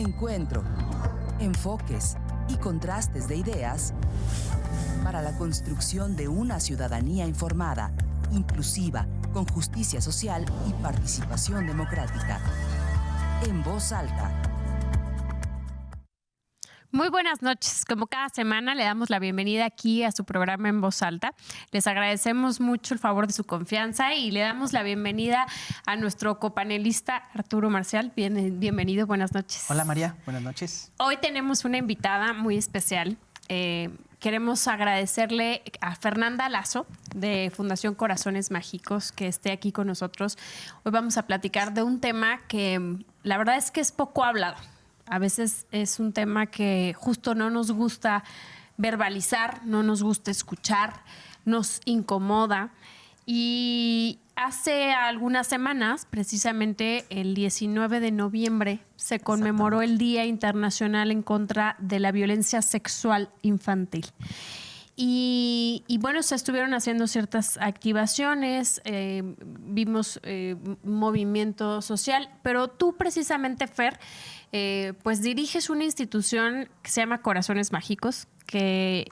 Encuentro, enfoques y contrastes de ideas para la construcción de una ciudadanía informada, inclusiva, con justicia social y participación democrática. En Voz Alta. Muy buenas noches. Como cada semana le damos la bienvenida aquí a su programa En Voz Alta. Les agradecemos mucho el favor de su confianza y le damos la bienvenida a nuestro copanelista Arturo Marcial. Bienvenido, buenas noches. Hola María, buenas noches. Hoy tenemos una invitada muy especial. Queremos agradecerle a Fernanda Lazo de Fundación Corazones Mágicos que esté aquí con nosotros. Hoy vamos a platicar de un tema que la verdad es que es poco hablado. A veces es un tema que justo no nos gusta verbalizar, no nos gusta escuchar, nos incomoda. Y hace algunas semanas, precisamente el 19 de noviembre, se conmemoró el Día Internacional en contra de la Violencia Sexual Infantil. Y bueno, se estuvieron haciendo ciertas activaciones, vimos movimiento social, pero tú precisamente, Fer, pues diriges una institución que se llama Corazones Mágicos, de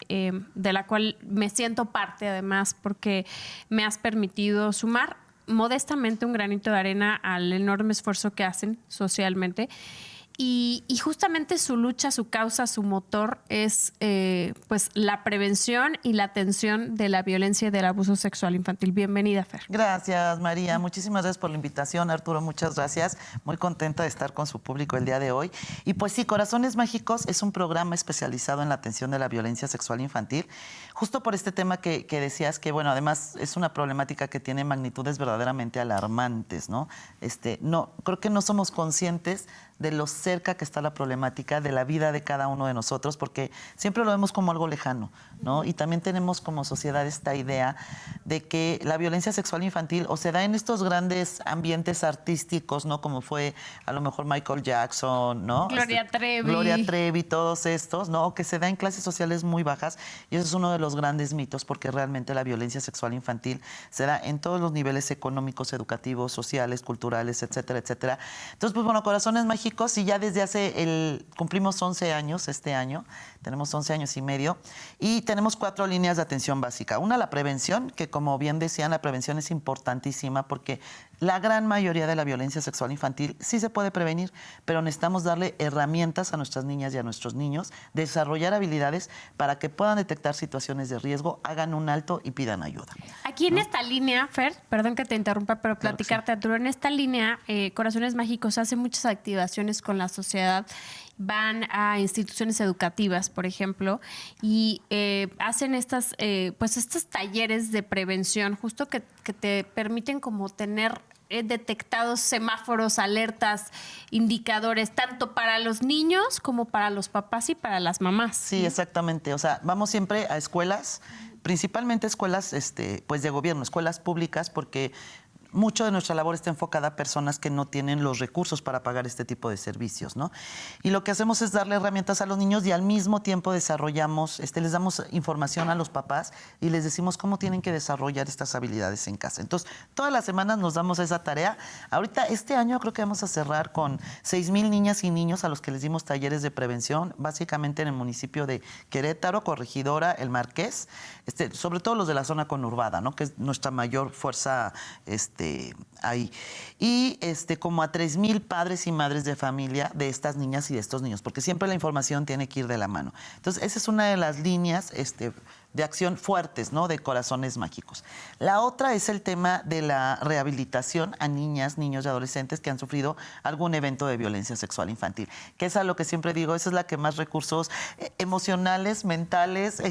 la cual me siento parte además porque me has permitido sumar modestamente un granito de arena al enorme esfuerzo que hacen socialmente. Y justamente su lucha, su causa, su motor es pues la prevención y la atención de la violencia y del abuso sexual infantil. Bienvenida, Fer. Gracias, María. Muchísimas gracias por la invitación, Arturo. Muchas gracias. Muy contenta de estar con su público el día de hoy. Y pues sí, Corazones Mágicos es un programa especializado en la atención de la violencia sexual infantil. Justo por este tema que decías, que bueno, además es una problemática que tiene magnitudes verdaderamente alarmantes, ¿no? No, creo que no somos conscientes de lo cerca que está la problemática de la vida de cada uno de nosotros, porque siempre lo vemos como algo lejano, ¿no? Y también tenemos como sociedad esta idea de que la violencia sexual infantil o se da en estos grandes ambientes artísticos, ¿no? Como fue a lo mejor Michael Jackson, ¿no? Gloria Trevi, todos estos, ¿no? O que se da en clases sociales muy bajas, y eso es uno de los grandes mitos, porque realmente la violencia sexual infantil se da en todos los niveles económicos, educativos, sociales, culturales, etcétera, etcétera. Entonces, pues bueno, Corazones Mágicos, y ya desde cumplimos 11 años este año, tenemos 11 años y medio, y tenemos 4 líneas de atención básica. Una, la prevención, que como bien decían, la prevención es importantísima porque la gran mayoría de la violencia sexual infantil sí se puede prevenir, pero necesitamos darle herramientas a nuestras niñas y a nuestros niños, desarrollar habilidades para que puedan detectar situaciones de riesgo, hagan un alto y pidan ayuda. Aquí en esta línea, Fer, perdón que te interrumpa, pero platicarte, Arturo, en esta línea, Corazones Mágicos hace muchas activaciones con la sociedad, van a instituciones educativas, por ejemplo, y hacen estos talleres de prevención, justo que te permiten como tener detectados semáforos, alertas, indicadores, tanto para los niños como para los papás y para las mamás. Sí, exactamente. O sea, vamos siempre a escuelas, principalmente escuelas pues de gobierno, escuelas públicas, porque mucho de nuestra labor está enfocada a personas que no tienen los recursos para pagar este tipo de servicios, ¿no? Y lo que hacemos es darle herramientas a los niños y al mismo tiempo desarrollamos, les damos información a los papás y les decimos cómo tienen que desarrollar estas habilidades en casa. Entonces, todas las semanas nos damos esa tarea. Ahorita, este año creo que vamos a cerrar con 6,000 niñas y niños a los que les dimos talleres de prevención, básicamente en el municipio de Querétaro, Corregidora, El Marqués, sobre todo los de la zona conurbada, ¿no? Que es nuestra mayor fuerza ahí. Y como a 3,000 padres y madres de familia de estas niñas y de estos niños, porque siempre la información tiene que ir de la mano. Entonces, esa es una de las líneas de acción fuertes, ¿no? De Corazones Mágicos. La otra es el tema de la rehabilitación a niñas, niños y adolescentes que han sufrido algún evento de violencia sexual infantil, que es a lo que siempre digo, esa es la que más recursos emocionales, mentales,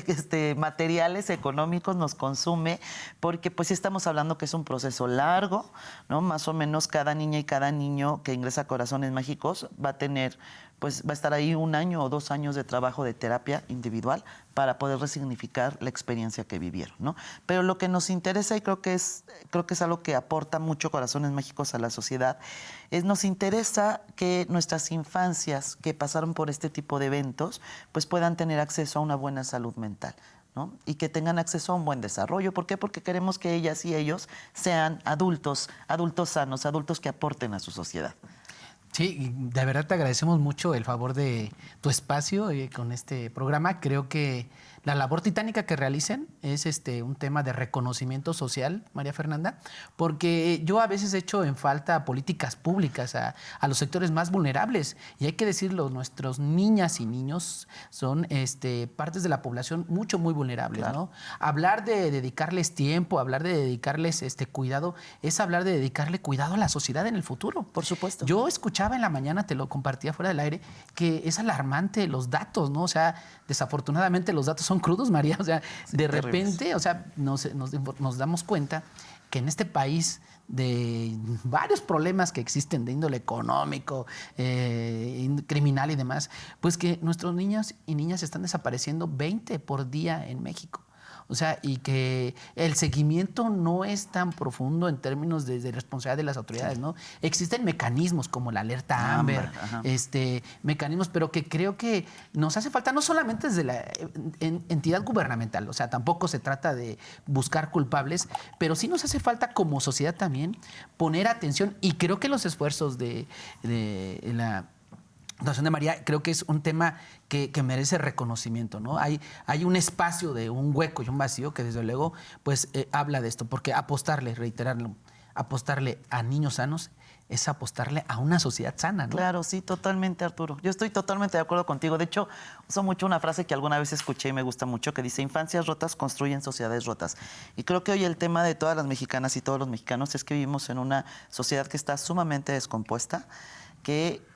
materiales, económicos nos consume, porque pues sí estamos hablando que es un proceso largo, ¿no? Más o menos cada niña y cada niño que ingresa a Corazones Mágicos va a estar ahí 1 año o 2 años de trabajo de terapia individual para poder resignificar la experiencia que vivieron, ¿no? Pero lo que nos interesa, y creo que es algo que aporta mucho Corazones Mágicos a la sociedad, nos interesa que nuestras infancias que pasaron por este tipo de eventos pues puedan tener acceso a una buena salud mental, ¿no? Y que tengan acceso a un buen desarrollo. ¿Por qué? Porque queremos que ellas y ellos sean adultos sanos, adultos que aporten a su sociedad. Sí, y de verdad te agradecemos mucho el favor de tu espacio con este programa. Creo que la labor titánica que realicen es un tema de reconocimiento social, María Fernanda, porque yo a veces echo en falta políticas públicas a los sectores más vulnerables. Y hay que decirlo, nuestros niñas y niños son partes de la población muy vulnerables, claro, ¿no? Hablar de dedicarles tiempo, hablar de dedicarles cuidado, es hablar de dedicarle cuidado a la sociedad en el futuro. Por supuesto. Yo escuchaba en la mañana, te lo compartía fuera del aire, que es alarmante los datos, ¿no? O sea, desafortunadamente los datos son crudos, María. O sea, de repente, o sea, nos damos cuenta que en este país de varios problemas que existen de índole económico, criminal y demás, pues que nuestros niños y niñas están desapareciendo 20 por día en México. O sea, y que el seguimiento no es tan profundo en términos de responsabilidad de las autoridades, sí, ¿no? Existen mecanismos como la alerta Amber, mecanismos, pero que creo que nos hace falta no solamente desde la entidad gubernamental, o sea, tampoco se trata de buscar culpables, pero sí nos hace falta como sociedad también poner atención, y creo que los esfuerzos de la Fundación de María, creo que es un tema que merece reconocimiento, ¿no? Hay un espacio de un hueco y un vacío que desde luego pues habla de esto, porque reiterarlo, apostarle a niños sanos es apostarle a una sociedad sana, ¿no? Claro, sí, totalmente, Arturo. Yo estoy totalmente de acuerdo contigo. De hecho, uso mucho una frase que alguna vez escuché y me gusta mucho, que dice: infancias rotas construyen sociedades rotas. Y creo que hoy el tema de todas las mexicanas y todos los mexicanos es que vivimos en una sociedad que está sumamente descompuesta, que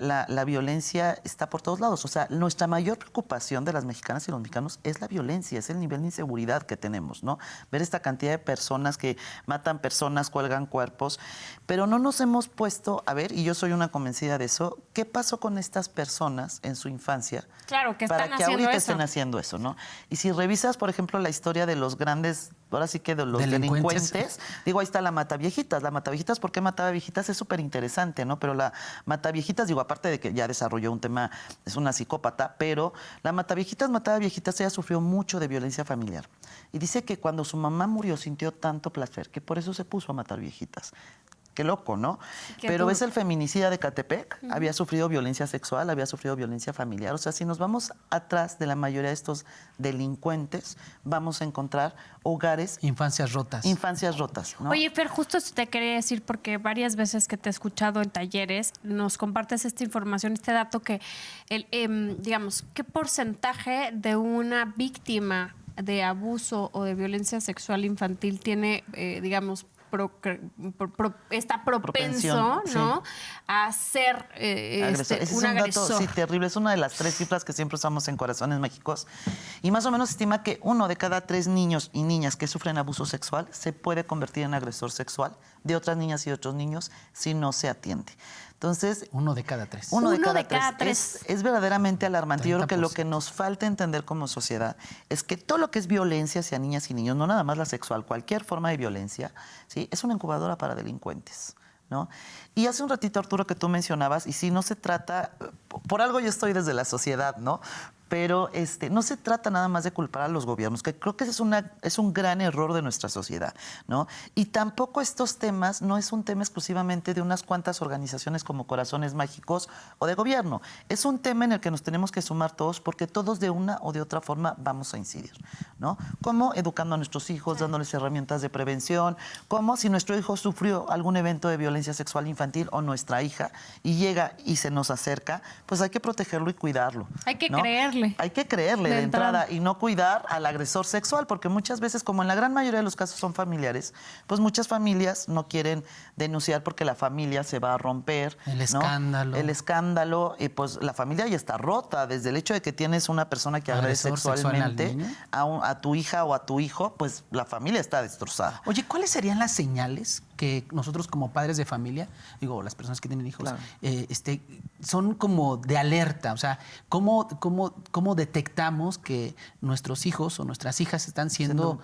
la violencia está por todos lados. O sea, nuestra mayor preocupación de las mexicanas y los mexicanos es la violencia, es el nivel de inseguridad que tenemos, ¿no? Ver esta cantidad de personas que matan personas, cuelgan cuerpos, pero no nos hemos puesto a ver, y yo soy una convencida de eso, ¿qué pasó con estas personas en su infancia? Claro, que para que ahorita estén haciendo eso, ¿no? Y si revisas, por ejemplo, la historia de los grandes, ahora sí que de los delincuentes, digo, ahí está la Mataviejitas. La Mataviejitas, ¿por qué mataba viejitas? Es súper interesante, ¿no? Pero la Mataviejitas, digo, aparte de que ya desarrolló un tema, es una psicópata, pero la Mataviejitas mataba viejitas, ella sufrió mucho de violencia familiar. Y dice que cuando su mamá murió sintió tanto placer que por eso se puso a matar viejitas. Qué loco, ¿no? Pero es el feminicida de Catepec, había sufrido violencia sexual, había sufrido violencia familiar. O sea, si nos vamos atrás de la mayoría de estos delincuentes, vamos a encontrar hogares... Infancias rotas. Infancias rotas, ¿no? Oye, Fer, justo te quería decir, porque varias veces que te he escuchado en talleres, nos compartes esta información, este dato que, digamos, ¿qué porcentaje de una víctima de abuso o de violencia sexual infantil tiene, digamos, está propenso, ¿no? Sí, a ser un agresor? Dato, sí, terrible. Es una de las 3 cifras que siempre usamos en Corazones Mágicos. Y más o menos se estima que 1 de cada 3 niños y niñas que sufren abuso sexual se puede convertir en agresor sexual de otras niñas y otros niños si no se atiende. Entonces, 1 de cada 3. 1 de cada 3. Es verdaderamente alarmante. 30%. Yo creo que lo que nos falta entender como sociedad es que todo lo que es violencia hacia niñas y niños, no nada más la sexual, cualquier forma de violencia, ¿sí?, es una incubadora para delincuentes, ¿no? Y hace un ratito, Arturo, que tú mencionabas, y si no se trata, por algo yo estoy desde la sociedad, ¿no? Pero no se trata nada más de culpar a los gobiernos, que creo que es un gran error de nuestra sociedad, ¿no? Y tampoco estos temas no es un tema exclusivamente de unas cuantas organizaciones como Corazones Mágicos o de gobierno. Es un tema en el que nos tenemos que sumar todos, porque todos de una o de otra forma vamos a incidir, ¿no? Como educando a nuestros hijos, dándoles herramientas de prevención, como si nuestro hijo sufrió algún evento de violencia sexual infantil o nuestra hija y llega y se nos acerca, pues hay que protegerlo y cuidarlo. Hay que ¿no? creerle. Hay que creerle de entrada y no cuidar al agresor sexual, porque muchas veces, como en la gran mayoría de los casos son familiares, pues muchas familias no quieren denunciar porque la familia se va a romper. El escándalo. El escándalo, y pues la familia ya está rota. Desde el hecho de que tienes una persona que agrede sexualmente a tu hija o a tu hijo, pues la familia está destrozada. Oye, ¿cuáles serían las señales que nosotros como padres de familia, digo, las personas que tienen hijos, claro, son como de alerta? O sea, ¿cómo detectamos que nuestros hijos o nuestras hijas están siendo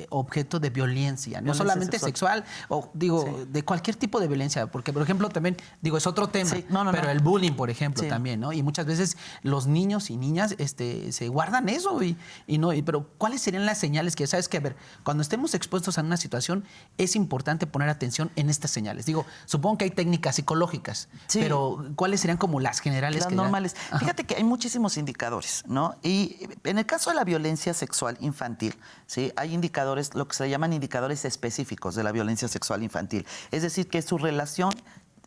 objeto de violencia? No solamente sexual, o digo, de cualquier tipo de violencia, porque, por ejemplo, también, digo, es otro tema, pero el bullying, por ejemplo, también, ¿no? Y muchas veces los niños y niñas se guardan eso pero ¿cuáles serían las señales que, sabes que, a ver, cuando estemos expuestos a una situación, es importante poner atención en estas señales? Digo, supongo que hay técnicas psicológicas, Sí. pero ¿cuáles serían como las generales? Las normales. Fíjate que hay muchísimos indicadores, ¿no? Y en el caso de la violencia sexual infantil, ¿sí? Hay indicadores, lo que se llaman indicadores específicos de la violencia sexual infantil. Es decir, que su relación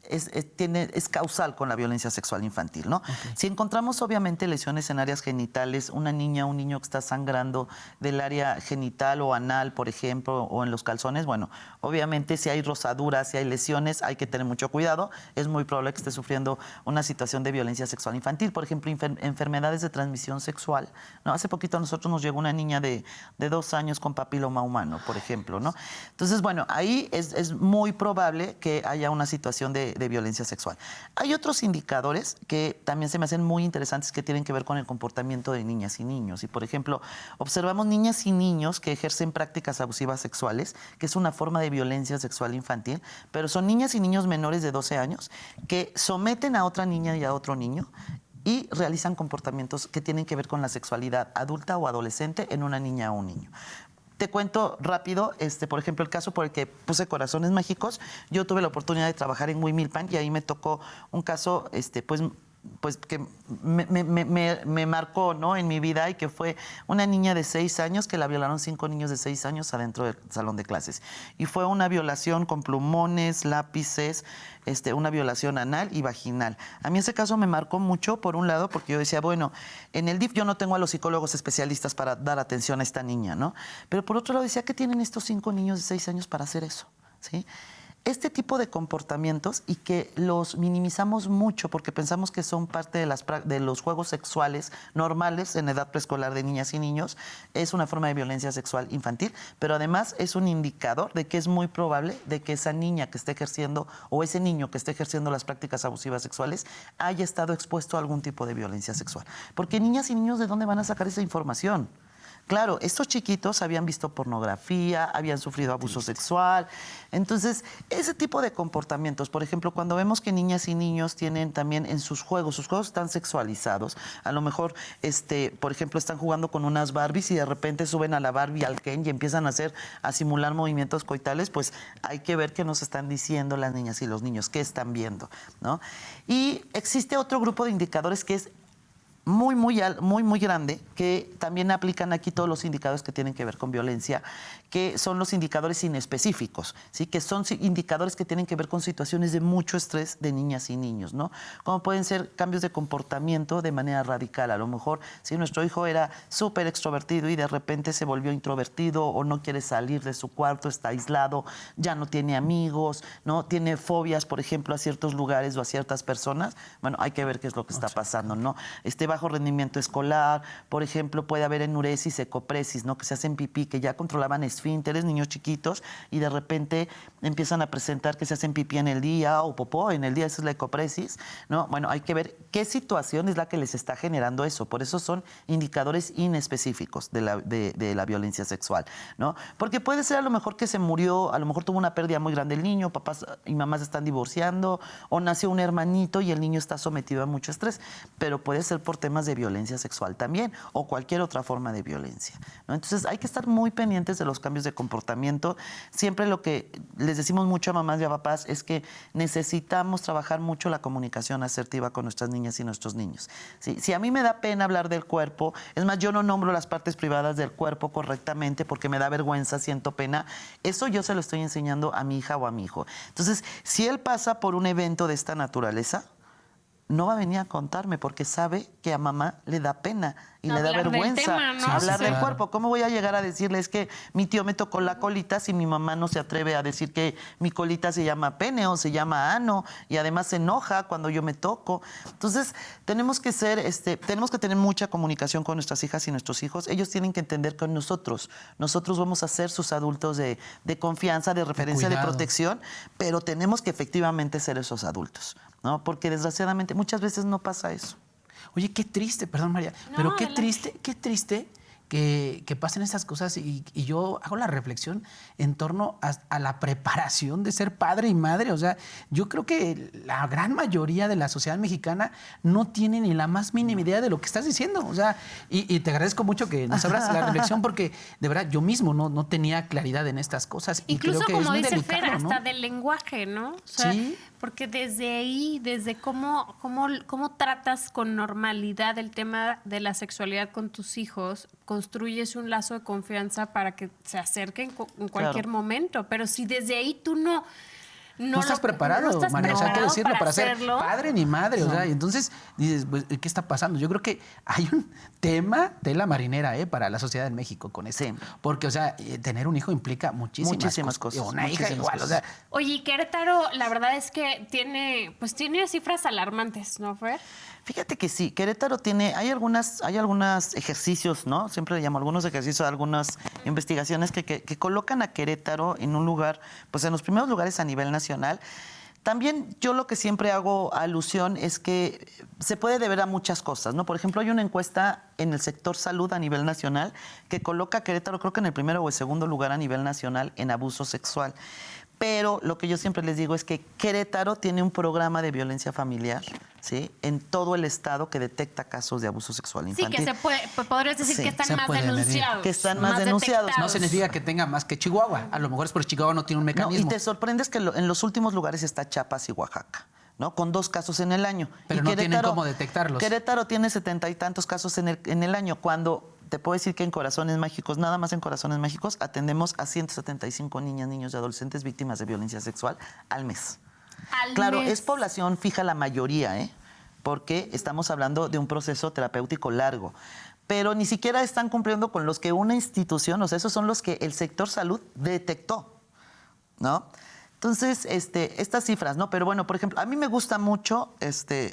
es causal con la violencia sexual infantil, ¿no? Okay. Si encontramos obviamente lesiones en áreas genitales, una niña o un niño que está sangrando del área genital o anal, por ejemplo, o en los calzones, bueno, obviamente si hay rosaduras, si hay lesiones, hay que tener mucho cuidado. Es muy probable que esté sufriendo una situación de violencia sexual infantil. Por ejemplo, enfermedades de transmisión sexual, ¿no? Hace poquito a nosotros nos llegó una niña de 2 años con papiloma humano, por ejemplo, ¿no? Entonces, bueno, ahí es muy probable que haya una situación de violencia sexual. Hay otros indicadores que también se me hacen muy interesantes que tienen que ver con el comportamiento de niñas y niños. Y, por ejemplo, observamos niñas y niños que ejercen prácticas abusivas sexuales, que es una forma de violencia sexual infantil, pero son niñas y niños menores de 12 años que someten a otra niña y a otro niño y realizan comportamientos que tienen que ver con la sexualidad adulta o adolescente en una niña o un niño. Te cuento rápido, por ejemplo, el caso por el que puse Corazones Mágicos. Yo tuve la oportunidad de trabajar en Huimilpan y ahí me tocó un caso, pues que me marcó, ¿no?, en mi vida, y que fue una niña de 6 años que la violaron 5 niños de 6 años adentro del salón de clases. Y fue una violación con plumones, lápices, una violación anal y vaginal. A mí ese caso me marcó mucho, por un lado, porque yo decía, bueno, en el DIF yo no tengo a los psicólogos especialistas para dar atención a esta niña, ¿no? Pero por otro lado decía, ¿qué tienen estos 5 niños de 6 años para hacer eso? ¿Sí? Este tipo de comportamientos, y que los minimizamos mucho porque pensamos que son parte de los juegos sexuales normales en edad preescolar de niñas y niños, es una forma de violencia sexual infantil, pero además es un indicador de que es muy probable de que esa niña que esté ejerciendo o ese niño que esté ejerciendo las prácticas abusivas sexuales haya estado expuesto a algún tipo de violencia sexual. Porque niñas y niños, ¿de dónde van a sacar esa información? Claro, estos chiquitos habían visto pornografía, habían sufrido abuso sexual. Entonces, ese tipo de comportamientos, por ejemplo, cuando vemos que niñas y niños tienen también en sus juegos están sexualizados, a lo mejor, por ejemplo, están jugando con unas Barbies y de repente suben a la Barbie al Ken y empiezan a simular movimientos coitales, pues hay que ver qué nos están diciendo las niñas y los niños, qué están viendo, ¿no? Y existe otro grupo de indicadores que es muy grande, que también aplican aquí todos los indicadores que tienen que ver con violencia, que son los indicadores inespecíficos, ¿sí? Que son indicadores que tienen que ver con situaciones de mucho estrés de niñas y niños, ¿no? Como pueden ser cambios de comportamiento de manera radical. A lo mejor, si nuestro hijo era súper extrovertido y de repente se volvió introvertido o no quiere salir de su cuarto, está aislado, ya no tiene amigos, ¿no? Tiene fobias, por ejemplo, a ciertos lugares o a ciertas personas, bueno, hay que ver qué es lo que está pasando, ¿no? Bajo rendimiento escolar, por ejemplo, puede haber enuresis, ecopresis, ¿no? Que se hacen pipí, que ya controlaban esfínteres, niños chiquitos, y de repente empiezan a presentar que se hacen pipí en el día o popó en el día, esa es la ecopresis, ¿no? Bueno, hay que ver qué situación es la que les está generando eso. Por eso son indicadores inespecíficos de la violencia sexual, ¿no? Porque puede ser a lo mejor que se murió, a lo mejor tuvo una pérdida muy grande el niño, papás y mamás se están divorciando, o nació un hermanito y el niño está sometido a mucho estrés, pero puede ser por temas de violencia sexual también, o cualquier otra forma de violencia, ¿no? Entonces hay que estar muy pendientes de los cambios de comportamiento. Siempre lo que les decimos mucho a mamás y a papás es que necesitamos trabajar mucho la comunicación asertiva con nuestras niñas y nuestros niños. ¿Sí? Si a mí me da pena hablar del cuerpo, es más, yo no nombro las partes privadas del cuerpo correctamente porque me da vergüenza, siento pena, eso yo se lo estoy enseñando a mi hija o a mi hijo. Entonces, si él pasa por un evento de esta naturaleza, no va a venir a contarme porque sabe que a mamá le da pena y le da vergüenza hablar del cuerpo. ¿Cómo voy a llegar a decirles que mi tío me tocó la colita si mi mamá no se atreve a decir que mi colita se llama pene o se llama ano, y además se enoja cuando yo me toco? Entonces, tenemos que tener mucha comunicación con nuestras hijas y nuestros hijos. Ellos tienen que entender que nosotros vamos a ser sus adultos de confianza, de referencia, de protección, pero tenemos que efectivamente ser esos adultos, ¿no? Porque desgraciadamente muchas veces no pasa eso. Oye, qué triste, perdón, María, pero qué triste que pasen estas cosas y yo hago la reflexión en torno a la preparación de ser padre y madre. O sea, yo creo que la gran mayoría de la sociedad mexicana no tiene ni la más mínima idea de lo que estás diciendo. O sea, y te agradezco mucho que nos abras la reflexión porque de verdad yo mismo no tenía claridad en estas cosas. Incluso y creo que como es muy dice delicado, Fer, hasta ¿no? del lenguaje, ¿no? O sea, Sí. porque desde ahí, desde cómo tratas con normalidad el tema de la sexualidad con tus hijos, construyes un lazo de confianza para que se acerquen en cualquier momento. Pero si desde ahí tú no estás preparado, María, o sea, hay que decirlo, para ser padre ni madre. O sea, y entonces dices, pues, ¿qué está pasando? Yo creo que hay un tema tela marinera para la sociedad en México con eso. Sí. Porque, o sea, tener un hijo implica muchísimas cosas. Una hija igual, o sea. Oye, Querétaro, la verdad es que tiene cifras alarmantes, ¿no, Fer? Fíjate que sí, Querétaro hay algunos ejercicios, ¿no? Siempre le llamo algunos ejercicios, algunas investigaciones que colocan a Querétaro en un lugar, pues en los primeros lugares a nivel nacional. También yo lo que siempre hago alusión es que se puede deber a muchas cosas, ¿no? Por ejemplo, hay una encuesta en el sector salud a nivel nacional que coloca a Querétaro, creo que en el primero o el segundo lugar a nivel nacional en abuso sexual. Pero lo que yo siempre les digo es que Querétaro tiene un programa de violencia familiar, ¿sí? En todo el estado que detecta casos de abuso sexual infantil. Sí, que podrías decir que están más denunciados. Que están más denunciados. Detectados. No significa que tenga más que Chihuahua. A lo mejor es porque Chihuahua no tiene un mecanismo. No, y te sorprendes que en los últimos lugares está Chiapas y Oaxaca, ¿no? Con 2 casos en el año. Pero y no tienen cómo detectarlos. Querétaro tiene 70 y tantos casos en el año, cuando te puedo decir que en Corazones Mágicos, nada más en Corazones Mágicos, atendemos a 175 niñas, niños y adolescentes víctimas de violencia sexual al mes. Claro, es población fija la mayoría, porque estamos hablando de un proceso terapéutico largo. Pero ni siquiera están cumpliendo con los que una institución, o sea, esos son los que el sector salud detectó, ¿no? Entonces, estas cifras, ¿no? Pero bueno, por ejemplo, a mí me gusta mucho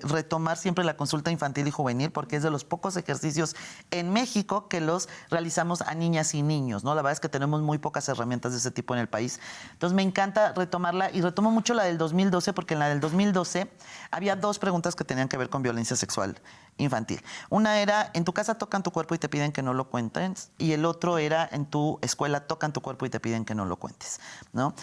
retomar siempre la consulta infantil y juvenil porque es de los pocos ejercicios en México que los realizamos a niñas y niños, ¿no? La verdad es que tenemos muy pocas herramientas de ese tipo en el país. Entonces, me encanta retomarla y retomo mucho la del 2012 porque en la del 2012 había 2 preguntas que tenían que ver con violencia sexual infantil. Una era, en tu casa tocan tu cuerpo y te piden que no lo cuentes, y el otro era, en tu escuela tocan tu cuerpo y te piden que no lo cuentes, ¿no?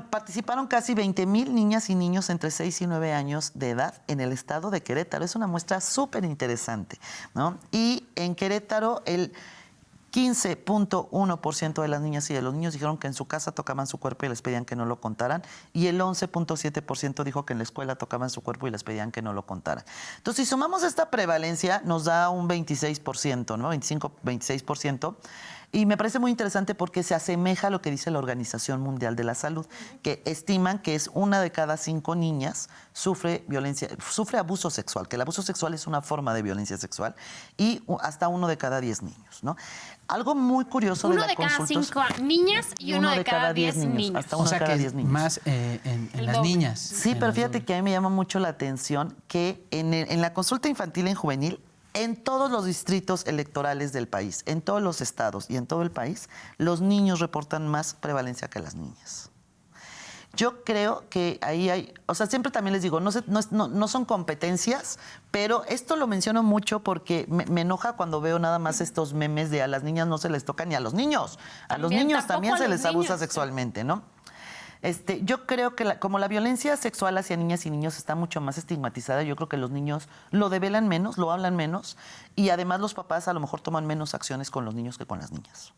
Participaron casi 20,000 niñas y niños entre 6 y 9 años de edad en el estado de Querétaro. Es una muestra súper interesante, ¿no? Y en Querétaro el 15.1% de las niñas y de los niños dijeron que en su casa tocaban su cuerpo y les pedían que no lo contaran, y el 11.7% dijo que en la escuela tocaban su cuerpo y les pedían que no lo contaran. Entonces, si sumamos esta prevalencia, nos da un 26%, ¿no? 26%. Y me parece muy interesante porque se asemeja a lo que dice la Organización Mundial de la Salud, que estiman que es 1 de cada 5 niñas sufre abuso sexual, que el abuso sexual es una forma de violencia sexual, y hasta 1 de cada 10 niños, ¿no? Algo muy curioso de la consulta. 1 de cada 5 niñas y 1 de cada 10 niños. Hasta 1 de cada 10 niños. Más en las niñas. Sí, pero fíjate que a mí me llama mucho la atención que en la consulta infantil y en juvenil, en todos los distritos electorales del país, en todos los estados y en todo el país, los niños reportan más prevalencia que las niñas. Yo creo que ahí hay, o sea, siempre también les digo, no son competencias, pero esto lo menciono mucho porque me enoja cuando veo nada más estos memes de a las niñas no se les toca ni a los niños. A los niños también se les abusa sexualmente, ¿no? Yo creo que como la violencia sexual hacia niñas y niños está mucho más estigmatizada, yo creo que los niños lo develan menos, lo hablan menos, y además los papás a lo mejor toman menos acciones con los niños que con las niñas.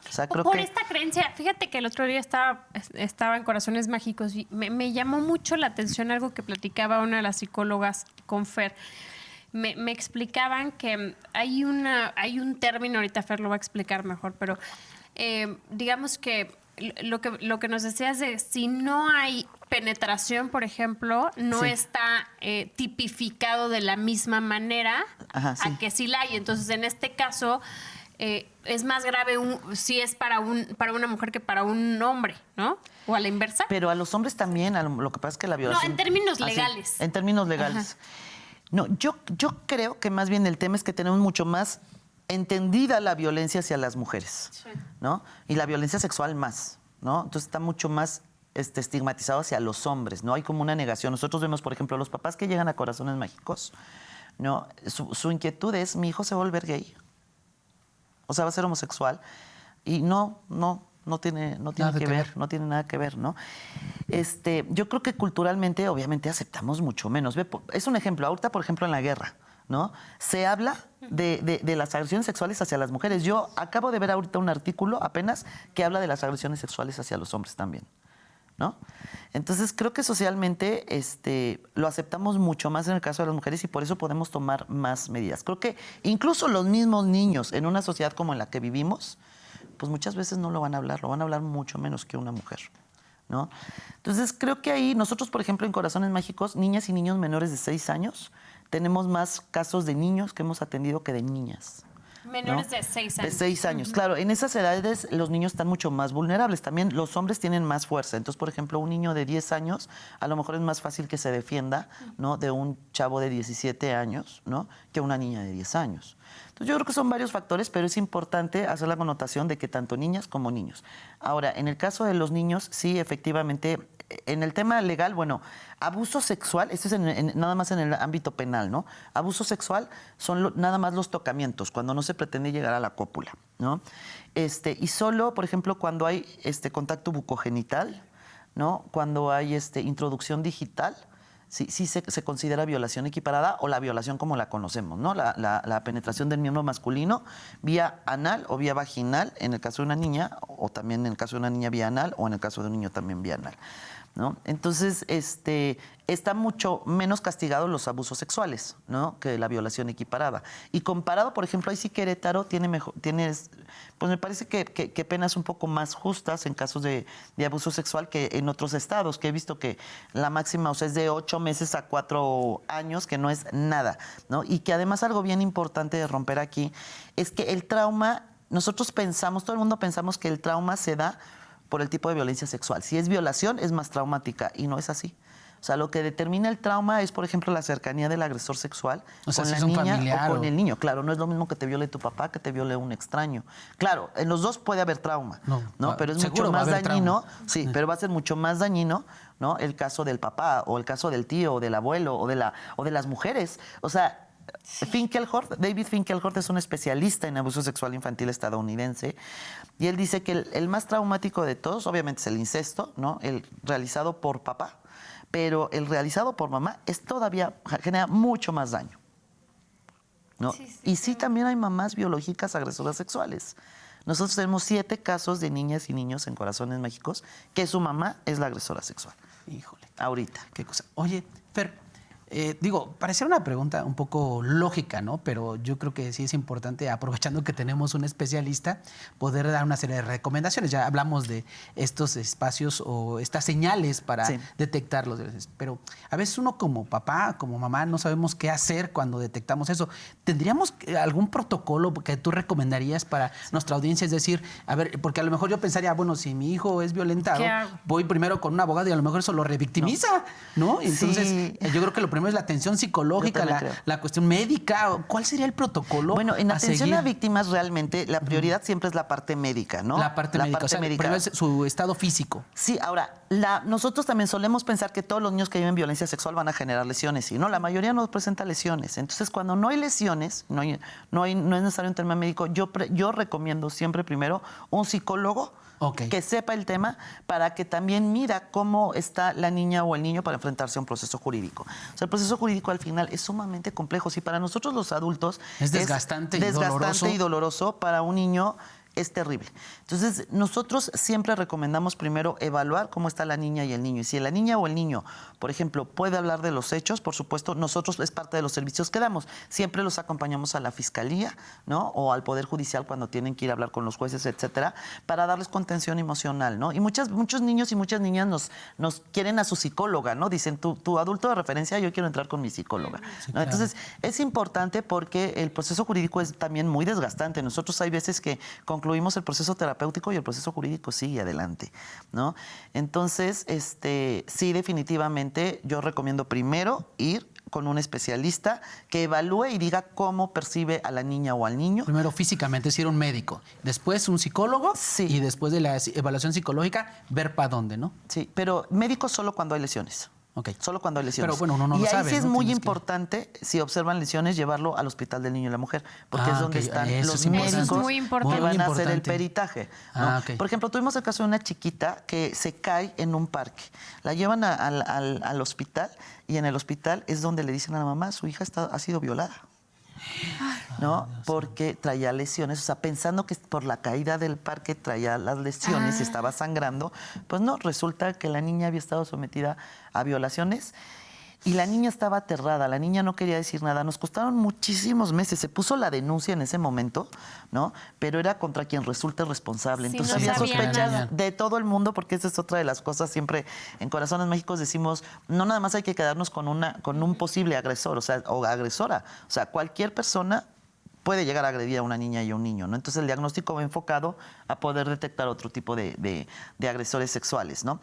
O sea, creo por que esta creencia, fíjate que el otro día estaba en Corazones Mágicos y me llamó mucho la atención algo que platicaba una de las psicólogas con Fer. Me explicaban que hay un término, ahorita Fer lo va a explicar mejor, pero digamos que lo que nos decías de si no hay penetración, por ejemplo, no está tipificado de la misma manera a que sí la hay. Entonces, en este caso, es más grave si es para una mujer que para un hombre, ¿no? O a la inversa. Pero a los hombres también, lo que pasa es que la violación... No, en términos legales. En términos legales. Ajá. No, yo creo que más bien el tema es que tenemos mucho más entendida la violencia hacia las mujeres, ¿no? Y la violencia sexual más, ¿no? Entonces está mucho más estigmatizado hacia los hombres, ¿no? Hay como una negación. Nosotros vemos, por ejemplo, los papás que llegan a Corazones Mágicos, ¿no? Su inquietud es, mi hijo se va a volver gay. o sea, va a ser homosexual. Y no tiene que ver, no tiene nada que ver, ¿no? Yo creo que culturalmente, obviamente, aceptamos mucho menos. Es un ejemplo, ahorita, por ejemplo, en la guerra, ¿no? Se habla de las agresiones sexuales hacia las mujeres. Yo acabo de ver ahorita un artículo apenas que habla de las agresiones sexuales hacia los hombres también, ¿no? Entonces, creo que socialmente lo aceptamos mucho más en el caso de las mujeres y por eso podemos tomar más medidas. Creo que incluso los mismos niños en una sociedad como en la que vivimos, pues muchas veces no lo van a hablar mucho menos que una mujer, ¿no? Entonces, creo que ahí nosotros, por ejemplo, en Corazones Mágicos, niñas y niños menores de 6 años, tenemos más casos de niños que hemos atendido que de niñas. Menores, ¿no? de 6 años. De 6 años. Claro, en esas edades los niños están mucho más vulnerables. También los hombres tienen más fuerza. Entonces, por ejemplo, un niño de 10 años a lo mejor es más fácil que se defienda, ¿no? De un chavo de 17 años, ¿no? Que una niña de 10 años. Entonces, yo creo que son varios factores, pero es importante hacer la connotación de que tanto niñas como niños. Ahora, en el caso de los niños, sí, efectivamente, en el tema legal, bueno, abuso sexual, esto es nada más en el ámbito penal, ¿no? Abuso sexual son nada más los tocamientos, cuando no se pretende llegar a la cópula, ¿no? Y solo, por ejemplo, cuando hay contacto bucogenital, ¿no? Cuando hay introducción digital, sí se considera violación equiparada o la violación como la conocemos, ¿no? La penetración del miembro masculino vía anal o vía vaginal, en el caso de una niña, o también en el caso de una niña vía anal, o en el caso de un niño también vía anal, ¿no? Entonces, está mucho menos castigados los abusos sexuales, ¿no? Que la violación equiparada. Y comparado, por ejemplo, ahí sí Querétaro tiene pues me parece que penas un poco más justas en casos de abuso sexual que en otros estados, que he visto que la máxima, o sea, es de 8 meses a 4 años, que no es nada, ¿no? Y que además algo bien importante de romper aquí es que el trauma, nosotros pensamos, todo el mundo pensamos que el trauma se da por el tipo de violencia sexual. Si es violación, es más traumática, y no es así. O sea, lo que determina el trauma es, por ejemplo, la cercanía del agresor sexual con la niña o con el niño. Claro, no es lo mismo que te viole tu papá que te viole un extraño. Claro, en los dos puede haber trauma, ¿no? Pero es mucho más dañino. Sí, pero va a ser mucho más dañino, ¿no? El caso del papá o el caso del tío o del abuelo o de las mujeres. O sea, David Finkelhorst es un especialista en abuso sexual infantil estadounidense y él dice que el más traumático de todos, obviamente, es el incesto, ¿no? El realizado por papá, pero el realizado por mamá genera mucho más daño, ¿no? Y sí, también hay mamás biológicas agresoras sexuales. Nosotros tenemos 7 casos de niñas y niños en Corazones Mágicos que su mamá es la agresora sexual. Híjole. Ahorita. Qué cosa. Oye, Fer, pareciera una pregunta un poco lógica, ¿no? Pero yo creo que sí es importante, aprovechando que tenemos un especialista, poder dar una serie de recomendaciones. Ya hablamos de estos espacios o estas señales para detectarlos. Pero a veces uno como papá, como mamá, no sabemos qué hacer cuando detectamos eso. ¿Tendríamos algún protocolo que tú recomendarías para nuestra audiencia? Es decir, a ver, porque a lo mejor yo pensaría, bueno, si mi hijo es violentado, voy primero con un abogado y a lo mejor eso lo revictimiza, ¿no? Entonces, yo creo que lo primero es la atención psicológica, la cuestión médica. ¿Cuál sería el protocolo? Bueno, en atención a víctimas realmente la prioridad siempre es la parte médica, ¿no? La parte médica, primero es su estado físico. Sí, ahora, nosotros también solemos pensar que todos los niños que viven violencia sexual van a generar lesiones, y no, la mayoría no presenta lesiones. Entonces, cuando no hay lesiones, no es necesario un tema médico, yo recomiendo siempre primero un psicólogo que sepa el tema para que también mira cómo está la niña o el niño para enfrentarse a un proceso jurídico. O sea, el proceso jurídico al final es sumamente complejo. Si para nosotros los adultos es desgastante y doloroso, para un niño es terrible. Entonces, nosotros siempre recomendamos primero evaluar cómo está la niña y el niño. Y si la niña o el niño, por ejemplo, puede hablar de los hechos, por supuesto, nosotros es parte de los servicios que damos. Siempre los acompañamos a la fiscalía, ¿no? O al Poder Judicial cuando tienen que ir a hablar con los jueces, etcétera, para darles contención emocional, ¿no? Y muchos niños y muchas niñas nos quieren a su psicóloga, ¿no? Dicen, tu adulto de referencia, yo quiero entrar con mi psicóloga. Sí, ¿no? claro. Entonces, es importante porque el proceso jurídico es también muy desgastante. Nosotros hay veces que concluimos el proceso terapéutico y el proceso jurídico sigue adelante, ¿no? Entonces, sí, definitivamente yo recomiendo primero ir con un especialista que evalúe y diga cómo percibe a la niña o al niño. Primero físicamente, es ir a un médico, después un psicólogo y después de la evaluación psicológica ver para dónde, ¿no? Sí, pero médico solo cuando hay lesiones. Ok. Solo cuando hay lesiones. Pero bueno, uno no y lo ahí sabe, sí es ¿no? muy Tienes que- importante, si observan lesiones, llevarlo al Hospital del Niño y la Mujer, porque es donde ok, están eso los es importante. médicos Eso es muy importante. que Muy van a hacer el importante. peritaje, ¿no? Ok. Por ejemplo, tuvimos el caso de una chiquita que se cae en un parque. La llevan al hospital y en el hospital es donde le dicen a la mamá, su hija ha sido violada. ¿No? Porque traía lesiones, o sea, pensando que por la caída del parque traía las lesiones y estaba sangrando, pues no, resulta que la niña había estado sometida a violaciones y la niña estaba aterrada, la niña no quería decir nada, nos costaron muchísimos meses, se puso la denuncia en ese momento, ¿no? Pero era contra quien resulte responsable, Sí, entonces no había sabían sospechas nada. de todo el mundo, porque esa es otra de las cosas, siempre en Corazones Mágicos decimos, no nada más hay que quedarnos con un posible agresor, o sea, o agresora, o sea, cualquier persona puede llegar a agredir a una niña y a un niño, ¿no? Entonces el diagnóstico va enfocado a poder detectar otro tipo de agresores sexuales, ¿no?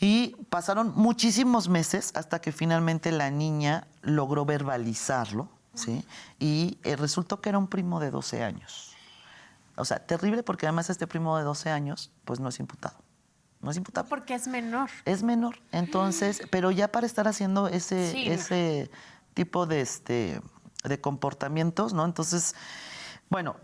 Y pasaron muchísimos meses hasta que finalmente la niña logró verbalizarlo, ¿sí? Y resultó que era un primo de 12 años. O sea, terrible porque además este primo de 12 años, pues no es imputado. No es imputable. Porque es menor. Es menor. Entonces, pero ya para estar haciendo Sí. ese tipo de comportamientos, ¿no? Entonces, bueno,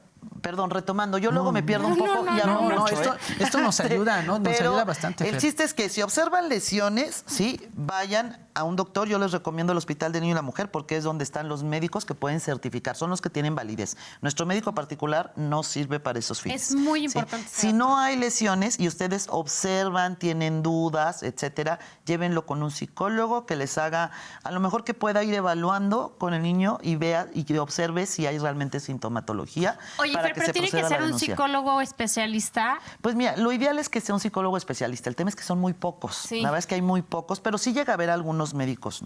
perdón, retomando, yo luego me pierdo un poco y hablo mucho, esto nos ayuda, ¿no? Nos Pero ayuda bastante, el Fer. chiste es que si observan lesiones, sí, vayan a un doctor. Yo les recomiendo el Hospital del Niño y la Mujer porque es donde están los médicos que pueden certificar, son los que tienen validez. Nuestro médico particular no sirve para esos fines. Es muy ¿sí? importante Si saber. no hay lesiones y ustedes observan, tienen dudas, etcétera, llévenlo con un psicólogo que les haga, a lo mejor que pueda ir evaluando con el niño y vea y que observe si hay realmente sintomatología. Oye, para Fer, pero se tiene que proceda a la ser un denuncia. psicólogo especialista. Pues mira, lo ideal es que sea un psicólogo especialista. El tema es que son muy pocos. Sí. La verdad es que hay muy pocos, pero sí llega a haber algunos médicos,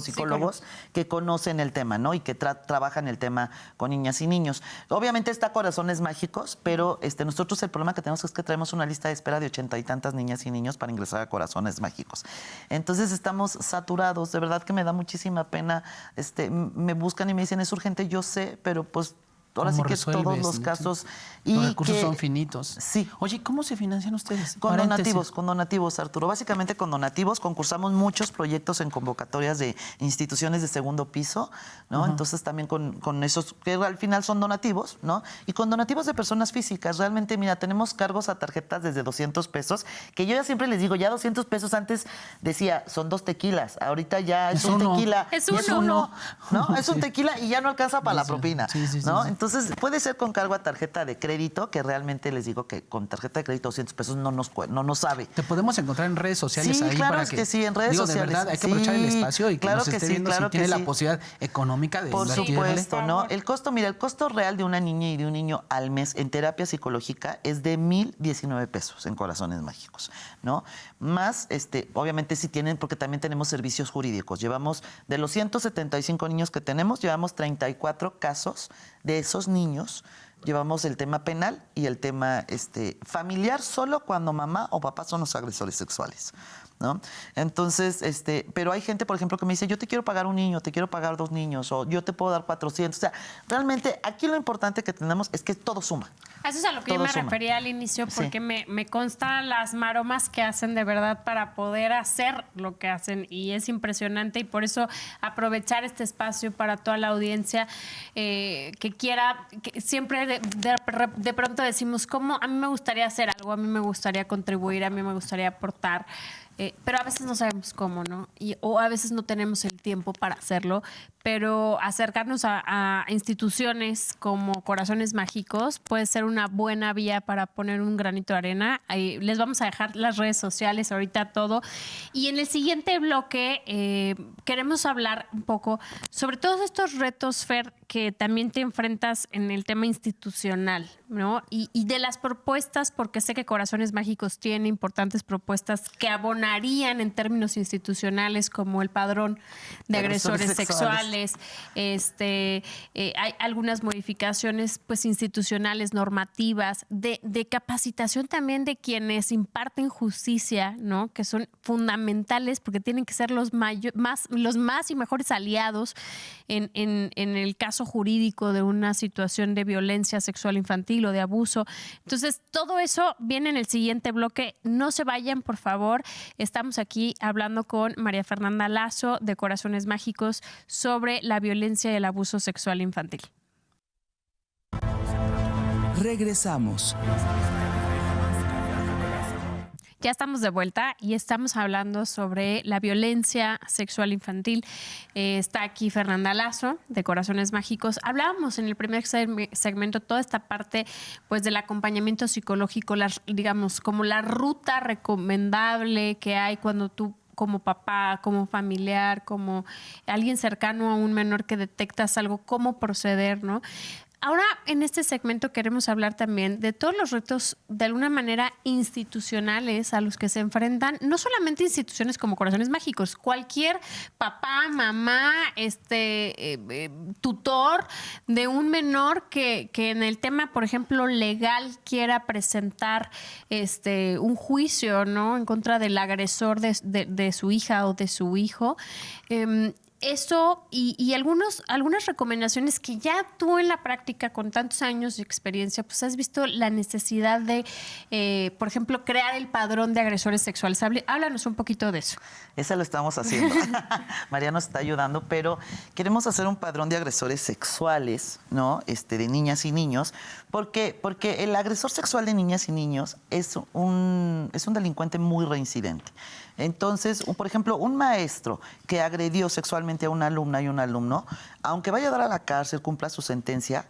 psicólogos que conocen el tema, ¿no? Y que trabajan el tema con niñas y niños. Obviamente está Corazones Mágicos, pero nosotros el problema que tenemos es que traemos una lista de espera de 80 y tantas niñas y niños para ingresar a Corazones Mágicos. Entonces estamos saturados. De verdad que me da muchísima pena. Me buscan y me dicen, es urgente, yo sé, pero pues ahora sí ¿Cómo que todos resuelves? los casos. Los recursos que- son finitos. Sí. Oye, ¿cómo se financian ustedes? Con Paréntesis. donativos, Arturo. Básicamente con donativos. Concursamos muchos proyectos en convocatorias de instituciones de segundo piso, ¿no? Entonces también con esos, que al final son donativos, ¿no? Y con donativos de personas físicas. Realmente, mira, tenemos cargos a tarjetas desde 200 pesos, que yo ya siempre les digo, ya 200 pesos antes decía, son 2 tequilas. Ahorita ya es un uno. tequila. Es y uno. ¿no? Es un Sí. tequila y ya no alcanza para la Sí. propina, Sí, sí, sí, ¿no? sí. Entonces, puede ser con cargo a tarjeta de crédito, que realmente les digo que con tarjeta de crédito 200 pesos no nos sabe. Te podemos encontrar en redes sociales Sí, ahí claro, para es que sí, en redes digo, sociales. de verdad, hay que aprovechar el Sí, espacio y que claro nos que esté sí, viendo claro si que tiene la sí. posibilidad económica de Por invertirle. supuesto, ¿no? El costo real de una niña y de un niño al mes en terapia psicológica es de 1,019 pesos en Corazones Mágicos, ¿no? Más, obviamente sí tienen, porque también tenemos servicios jurídicos. Llevamos, de los 175 niños que tenemos, llevamos 34 casos de esos niños. Llevamos el tema penal y el tema familiar solo cuando mamá o papá son los agresores sexuales, ¿no? Entonces, pero hay gente, por ejemplo, que me dice, yo te quiero pagar un niño, te quiero pagar 2 niños, o yo te puedo dar 400. O sea, realmente aquí lo importante que tenemos es que todo suma. Eso es a lo que yo Todo me suma. refería al inicio, Sí. porque me constan las maromas que hacen de verdad para poder hacer lo que hacen y es impresionante y por eso aprovechar este espacio para toda la audiencia que quiera, que siempre de pronto decimos, ¿cómo? A mí me gustaría hacer algo, a mí me gustaría contribuir, a mí me gustaría aportar. Pero a veces no sabemos cómo, ¿no? O a veces no tenemos el tiempo para hacerlo, pero acercarnos a instituciones como Corazones Mágicos puede ser una buena vía para poner un granito de arena. Ahí les vamos a dejar las redes sociales, ahorita todo. Y en el siguiente bloque queremos hablar un poco sobre todos estos retos, Fer, que también te enfrentas en el tema institucional, ¿no? Y de las propuestas, porque sé que Corazones Mágicos tiene importantes propuestas que abonarían en términos institucionales, como el padrón de agresores sexuales. Hay algunas modificaciones pues institucionales, normativas, de capacitación también de quienes imparten justicia, ¿no? Que son fundamentales porque tienen que ser los más y mejores aliados en el caso jurídico de una situación de violencia sexual infantil infantil o de abuso. Entonces, todo eso viene en el siguiente bloque. No se vayan, por favor. Estamos aquí hablando con María Fernanda Lazo de Corazones Mágicos sobre la violencia y el abuso sexual infantil. Regresamos. Ya estamos de vuelta y estamos hablando sobre la violencia sexual infantil. Está aquí Fernanda Lazo, de Corazones Mágicos. Hablábamos en el primer segmento toda esta parte pues, del acompañamiento psicológico, digamos, como la ruta recomendable que hay cuando tú como papá, como familiar, como alguien cercano a un menor que detectas algo, cómo proceder, ¿no? Ahora, en este segmento queremos hablar también de todos los retos, de alguna manera, institucionales a los que se enfrentan, no solamente instituciones como Corazones Mágicos, cualquier papá, mamá, tutor de un menor que en el tema, por ejemplo, legal quiera presentar un juicio, ¿no?, en contra del agresor de su hija o de su hijo. Eso y algunas recomendaciones que ya tú en la práctica con tantos años de experiencia pues has visto la necesidad de, por ejemplo, crear el padrón de agresores sexuales. Háblanos un poquito de eso. Esa lo estamos haciendo. María nos está ayudando, pero queremos hacer un padrón de agresores sexuales, ¿no? De niñas y niños, porque el agresor sexual de niñas y niños es un delincuente muy reincidente. Entonces, por ejemplo, un maestro que agredió sexualmente a una alumna y un alumno, aunque vaya a dar a la cárcel, cumpla su sentencia,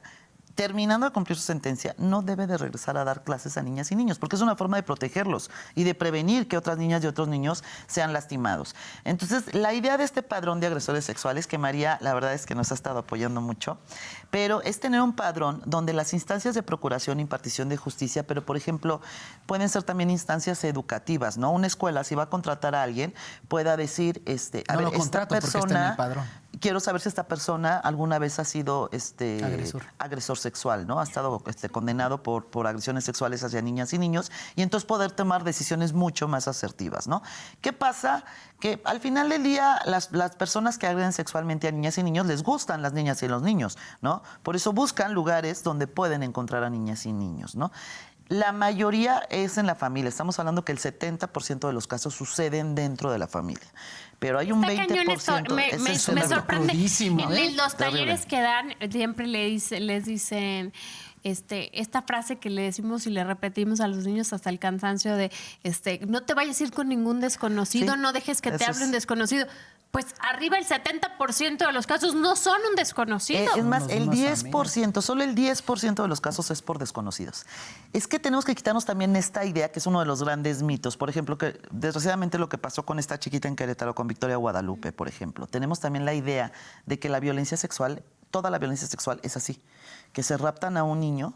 terminando de cumplir su sentencia, no debe de regresar a dar clases a niñas y niños, porque es una forma de protegerlos y de prevenir que otras niñas y otros niños sean lastimados. Entonces, la idea de este padrón de agresores sexuales, que María, la verdad es que nos ha estado apoyando mucho, pero es tener un padrón donde las instancias de procuración, impartición de justicia, pero, por ejemplo, pueden ser también instancias educativas, ¿no? Una escuela, si va a contratar a alguien, pueda decir, a ver, esta persona, quiero saber si esta persona alguna vez ha sido agresor sexual, ¿no? Ha estado condenado por agresiones sexuales hacia niñas y niños, y entonces poder tomar decisiones mucho más asertivas, ¿no? ¿Qué pasa? Que al final del día las personas que agreden sexualmente a niñas y niños les gustan las niñas y los niños, ¿no? Por eso buscan lugares donde pueden encontrar a niñas y niños, ¿no? La mayoría es en la familia. Estamos hablando que el 70% de los casos suceden dentro de la familia. Pero hay un 20%. Me sorprende. En los talleres Terrible. que dan, siempre les dicen esta frase que le decimos y le repetimos a los niños hasta el cansancio de no te vayas a ir con ningún desconocido, Sí, no dejes que te eso hable un es. desconocido. Pues arriba el 70% de los casos no son un desconocido. Es más, el Unos 10%, solo el 10% de los casos es por desconocidos. Es que tenemos que quitarnos también esta idea, que es uno de los grandes mitos. Por ejemplo, que desgraciadamente lo que pasó con esta chiquita en Querétaro, con Victoria Guadalupe, por ejemplo. Tenemos también la idea de que la violencia sexual, toda la violencia sexual es así. Que se raptan a un niño,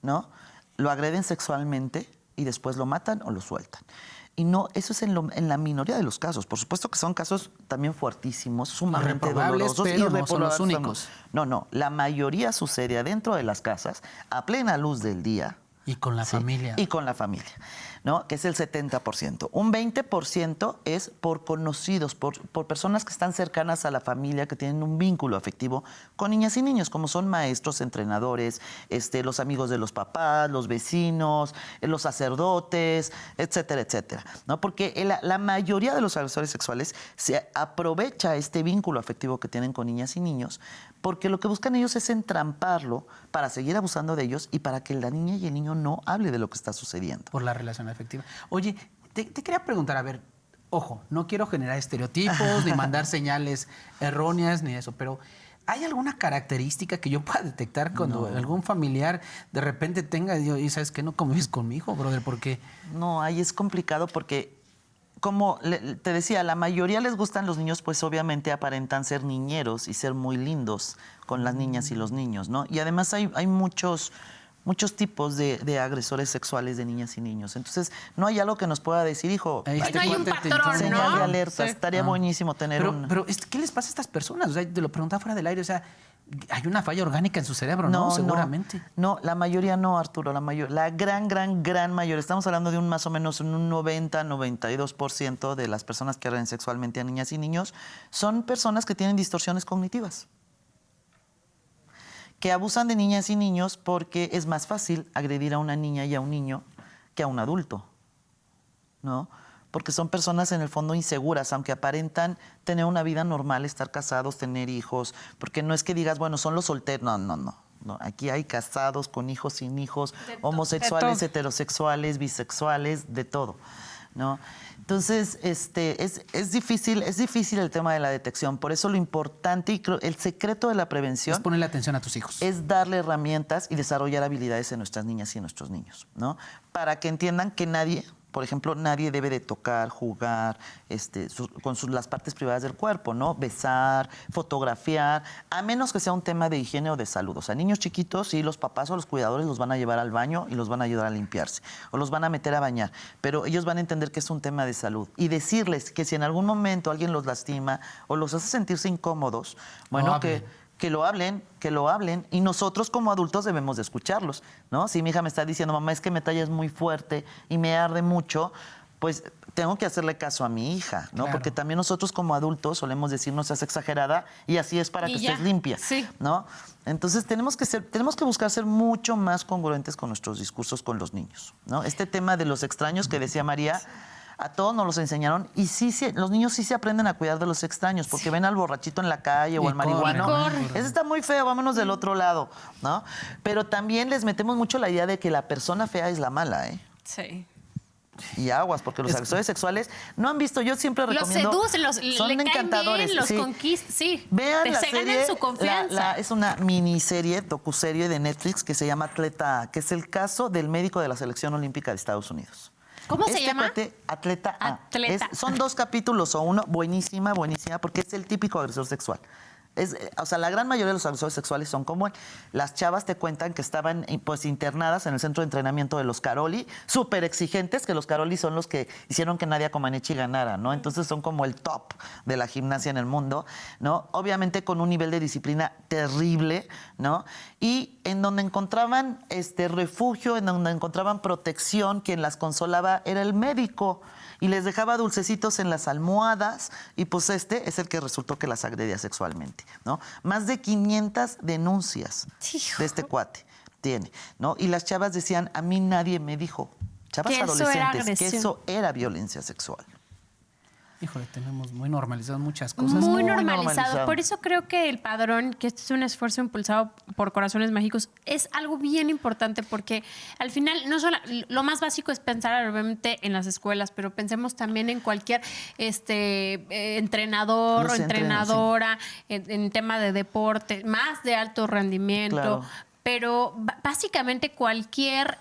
¿no? Lo agreden sexualmente y después lo matan o lo sueltan. Y no, eso es en la minoría de los casos. Por supuesto que son casos también fuertísimos, sumamente Reprobables, dolorosos. pero no son los irreprobables. únicos. No. La mayoría sucede adentro de las casas, a plena luz del día. Y con la familia. Y con la familia, ¿no? Que es el 70%. Un 20% es por conocidos, por personas que están cercanas a la familia, que tienen un vínculo afectivo con niñas y niños, como son maestros, entrenadores, los amigos de los papás, los vecinos, los sacerdotes, etcétera, etcétera, ¿no? Porque la mayoría de los agresores sexuales se aprovecha este vínculo afectivo que tienen con niñas y niños, porque lo que buscan ellos es entramparlo para seguir abusando de ellos y para que la niña y el niño no hable de lo que está sucediendo. Por la relación afectiva. Oye, te quería preguntar, a ver, ojo, no quiero generar estereotipos ni mandar señales erróneas ni eso, pero ¿hay alguna característica que yo pueda detectar cuando algún familiar de repente tenga, y sabes que no convives con mi hijo, brother? Porque No, ahí es complicado porque, como te decía, la mayoría les gustan los niños, pues obviamente aparentan ser niñeros y ser muy lindos con las niñas y los niños, ¿no? Y además hay muchos tipos de agresores sexuales de niñas y niños. Entonces, no hay algo que nos pueda decir, hijo, Ahí no hay un cuate, patrón, señal de ¿no? alerta. Sí. Estaría buenísimo tener pero ¿qué les pasa a estas personas? O sea, te lo preguntaba fuera del aire, o sea, hay una falla orgánica en su cerebro, ¿no? Seguramente. No, la mayoría no, Arturo, la gran mayoría. Estamos hablando de más o menos un 90-92% de las personas que agreden sexualmente a niñas y niños son personas que tienen distorsiones cognitivas. que abusan de niñas y niños porque es más fácil agredir a una niña y a un niño que a un adulto, ¿no? Porque son personas en el fondo inseguras, aunque aparentan tener una vida normal, estar casados, tener hijos, porque no es que digas, bueno, son los solteros, no, aquí hay casados, con hijos, sin hijos, homosexuales, heterosexuales, bisexuales, de todo, ¿no? Entonces, es difícil el tema de la detección. Por eso lo importante y el secreto de la prevención es ponerle atención a tus hijos. Es darle herramientas y desarrollar habilidades en nuestras niñas y en nuestros niños, ¿no? Para que entiendan que nadie, por ejemplo, nadie debe de tocar, jugar con las partes privadas del cuerpo, ¿no? Besar, fotografiar, a menos que sea un tema de higiene o de salud. O sea, niños chiquitos, sí, los papás o los cuidadores los van a llevar al baño y los van a ayudar a limpiarse o los van a meter a bañar, pero ellos van a entender que es un tema de salud y decirles que si en algún momento alguien los lastima o los hace sentirse incómodos, bueno, que lo hablen y nosotros como adultos debemos de escucharlos, ¿no? Si mi hija me está diciendo, mamá, es que me tallas muy fuerte y me arde mucho, pues tengo que hacerle caso a mi hija, ¿no? Claro. Porque también nosotros como adultos solemos decir, no seas exagerada y así es para que estés limpia, sí, ¿no? Entonces tenemos que buscar ser mucho más congruentes con nuestros discursos con los niños, ¿no? Este tema de los extraños que decía María, a todos nos los enseñaron y sí, los niños sí se aprenden a cuidar de los extraños porque ven al borrachito en la calle o al marihuano. Ese está muy feo, vámonos del otro lado, ¿no? Pero también les metemos mucho la idea de que la persona fea es la mala, ¿eh? Sí. Y aguas, porque los agresores sexuales no han visto, yo siempre recomiendo. Los seducen, son le encantadores. Caen bien, los sí. conquistan, sí. Vean la se serie, ganan su confianza. es una miniserie, docuserie de Netflix que se llama Atleta A, que es el caso del médico de la selección olímpica de Estados Unidos. ¿Cómo se llama? Atleta A. Atleta. Son 2 capítulos o uno, buenísima, porque es el típico agresor sexual. O sea, la gran mayoría de los agresores sexuales son como él. Las chavas te cuentan que estaban pues internadas en el centro de entrenamiento de los Caroli, súper exigentes, que los Caroli son los que hicieron que Nadia Comaneci ganara, ¿no? Entonces son como el top de la gimnasia en el mundo, ¿no? Obviamente con un nivel de disciplina terrible, ¿no? Y en donde encontraban refugio, en donde encontraban protección, quien las consolaba era el médico. Y les dejaba dulcecitos en las almohadas y pues es el que resultó que las agredía sexualmente, ¿no? Más de 500 denuncias de este cuate tiene, ¿no? Y las chavas decían, a mí nadie me dijo, chavas adolescentes, que eso era violencia sexual. Híjole, tenemos muy normalizadas muchas cosas. Muy normalizado. Por eso creo que el padrón, que este es un esfuerzo impulsado por Corazones Mágicos, es algo bien importante porque al final no solo lo más básico es pensar obviamente en las escuelas, pero pensemos también en cualquier entrenador o entrenadora, en tema de deporte, más de alto rendimiento. Claro. Pero básicamente cualquier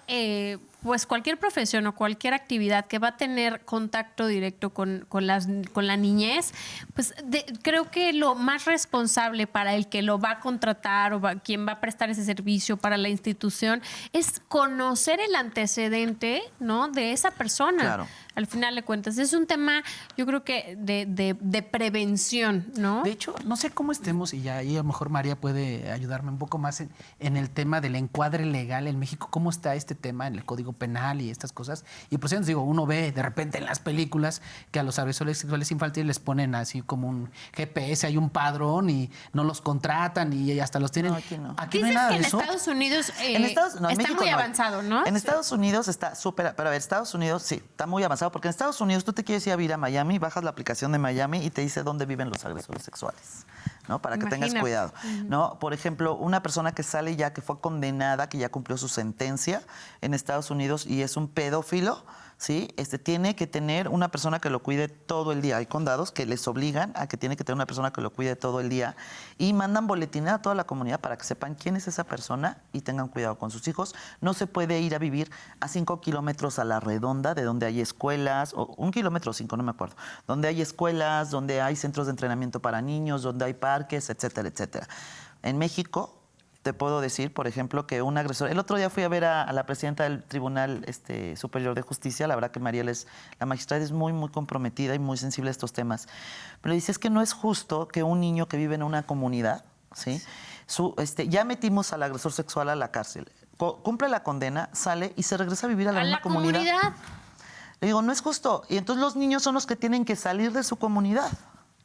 profesión o cualquier actividad que va a tener contacto directo con la niñez, pues creo que lo más responsable para el que lo va a contratar o quien va a prestar ese servicio para la institución es conocer el antecedente, ¿no?, de esa persona. Claro. Al final de cuentas, es un tema, yo creo que de prevención, ¿no? De hecho, no sé cómo estemos, y ya ahí a lo mejor María puede ayudarme un poco más en el tema del encuadre legal en México, cómo está este tema en el Código Penal y estas cosas. Y por eso digo, uno ve de repente en las películas que a los agresores sexuales infantiles les ponen así como un GPS, hay un padrón y no los contratan y hasta los tienen. No, aquí no. Aquí no hay nada de eso. En Estados Unidos está México muy avanzado, ¿no? En Estados Unidos está súper, pero a ver, Estados Unidos sí, está muy avanzado, porque en Estados Unidos tú te quieres ir a vivir a Miami, bajas la aplicación de Miami y te dice dónde viven los agresores sexuales, ¿no? Para que tengas cuidado, ¿no? Por ejemplo, una persona que sale ya, que fue condenada, que ya cumplió su sentencia en Estados Unidos y es un pedófilo, ¿sí? Tiene que tener una persona que lo cuide todo el día. Hay condados que les obligan a que tiene que tener una persona que lo cuide todo el día y mandan boletines a toda la comunidad para que sepan quién es esa persona y tengan cuidado con sus hijos. No se puede ir a vivir a 5 kilómetros a la redonda de donde hay escuelas, o 1 kilómetro o 5, no me acuerdo, donde hay escuelas, donde hay centros de entrenamiento para niños, donde hay parques, etcétera, etcétera. En México, te puedo decir, por ejemplo, que un agresor... El otro día fui a ver a la presidenta del Tribunal Superior de Justicia. La verdad que María, la magistrada, es muy, muy comprometida y muy sensible a estos temas. Pero dice, es que no es justo que un niño que vive en una comunidad, ¿sí? Ya metimos al agresor sexual a la cárcel, cumple la condena, sale y se regresa a vivir a la misma comunidad. Le digo, no es justo. Y entonces los niños son los que tienen que salir de su comunidad.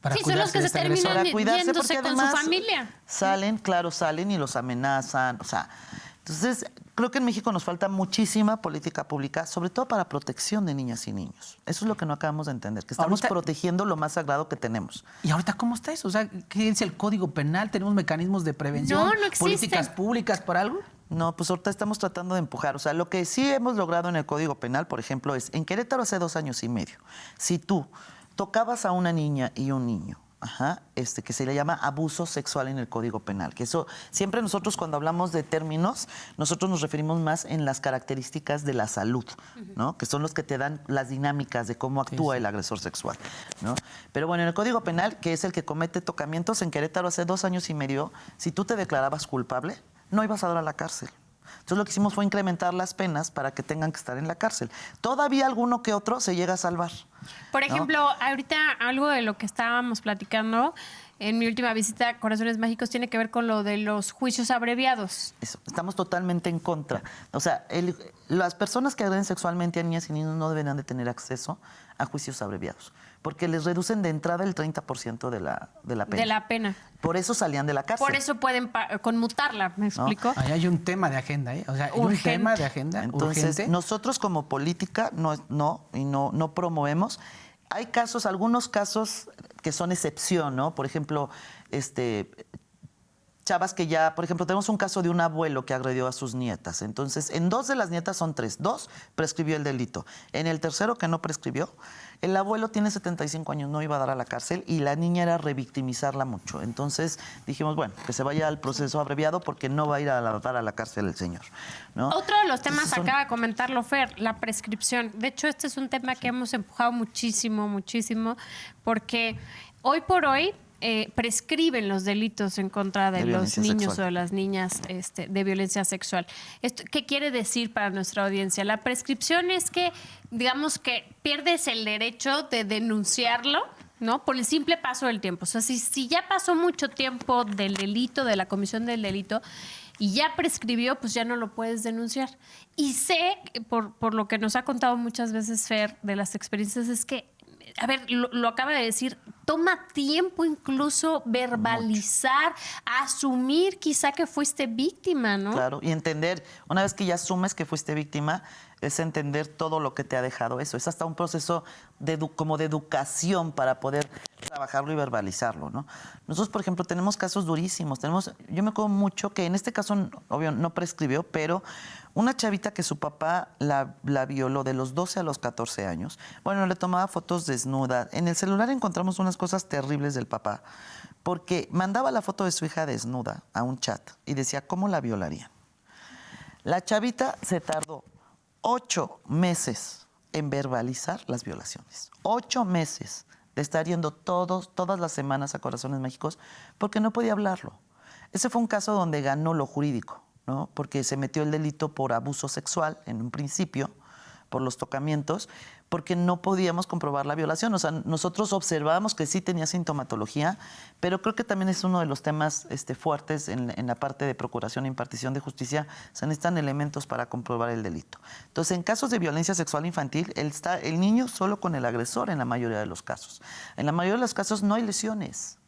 Para Sí, son los cuidarse que de se este terminan agresor. Para cuidarse, yéndose porque con su además familia. salen y los amenazan, o sea, entonces creo que en México nos falta muchísima política pública, sobre todo para protección de niñas y niños. Eso es lo que no acabamos de entender, que estamos Ahorita- protegiendo lo más sagrado que tenemos. ¿Y ahorita cómo está eso? O sea, ¿qué es el Código Penal? ¿Tenemos mecanismos de prevención? No existen. ¿Políticas públicas para algo? No, pues ahorita estamos tratando de empujar. O sea, lo que sí hemos logrado en el Código Penal, por ejemplo, es en Querétaro hace 2 años y medio, si tú tocabas a una niña y un niño, que se le llama abuso sexual en el Código Penal, que eso siempre nosotros cuando hablamos de términos, nosotros nos referimos más en las características de la salud, ¿no? Que son los que te dan las dinámicas de cómo actúa el agresor sexual, ¿no? Pero bueno, en el Código Penal, que es el que comete tocamientos en Querétaro hace 2 años y medio, si tú te declarabas culpable, no ibas a dar a la cárcel. Entonces lo que hicimos fue incrementar las penas para que tengan que estar en la cárcel. Todavía alguno que otro se llega a salvar. Por ejemplo, ahorita algo de lo que estábamos platicando en mi última visita a Corazones Mágicos tiene que ver con lo de los juicios abreviados. Eso, estamos totalmente en contra. O sea, las personas que agreden sexualmente a niñas y niños no deberían de tener acceso a juicios abreviados, porque les reducen de entrada el 30% de la pena. De la pena. Por eso salían de la cárcel. Por eso pueden conmutarla, ¿me explico? Ahí hay un tema de agenda, ¿eh? O sea, hay un Urgente. tema de agenda Entonces, urgente. nosotros como política no promovemos. Hay casos, algunos casos que son excepción, ¿no? Por ejemplo, chavas que ya, por ejemplo, tenemos un caso de un abuelo que agredió a sus nietas. Entonces, en 2 de las nietas son 3. 2 prescribió el delito. En el tercero, que no prescribió, el abuelo tiene 75 años, no iba a dar a la cárcel y la niña era revictimizarla mucho. Entonces dijimos, bueno, que se vaya al proceso abreviado porque no va a ir a dar a la cárcel el señor, ¿no? Otro de los temas, Entonces, acaba de comentarlo Fer, la prescripción. De hecho, este es un tema que hemos empujado muchísimo, porque hoy por hoy prescriben los delitos en contra de los violencia niños sexual. o de las niñas de violencia sexual. ¿Qué quiere decir para nuestra audiencia? La prescripción es que, digamos que pierdes el derecho de denunciarlo, ¿no? Por el simple paso del tiempo. O sea, si ya pasó mucho tiempo del delito, de la comisión del delito, y ya prescribió, pues ya no lo puedes denunciar. Y sé, por lo que nos ha contado muchas veces Fer de las experiencias, es que, a ver, lo acaba de decir, toma tiempo incluso verbalizar, asumir quizá que fuiste víctima, ¿no? Claro, y entender, una vez que ya asumes que fuiste víctima, es entender todo lo que te ha dejado eso. Es hasta un proceso como de educación para poder trabajarlo y verbalizarlo, ¿no? Nosotros, por ejemplo, tenemos casos durísimos. Yo me acuerdo mucho que en este caso, obvio, no prescribió, pero una chavita que su papá la violó de los 12 a los 14 años. Bueno, le tomaba fotos desnuda. En el celular encontramos unas cosas terribles del papá, porque mandaba la foto de su hija desnuda a un chat y decía cómo la violarían. La chavita se tardó 8 meses en verbalizar las violaciones. 8 meses de estar yendo todas las semanas a Corazones Mágicos porque no podía hablarlo. Ese fue un caso donde ganó lo jurídico, ¿no? Porque se metió el delito por abuso sexual en un principio, por los tocamientos, porque no podíamos comprobar la violación. O sea, nosotros observábamos que sí tenía sintomatología, pero creo que también es uno de los temas fuertes en la parte de procuración e impartición de justicia. Se necesitan elementos para comprobar el delito. Entonces, en casos de violencia sexual infantil, está el niño solo con el agresor en la mayoría de los casos. En la mayoría de los casos no hay lesiones.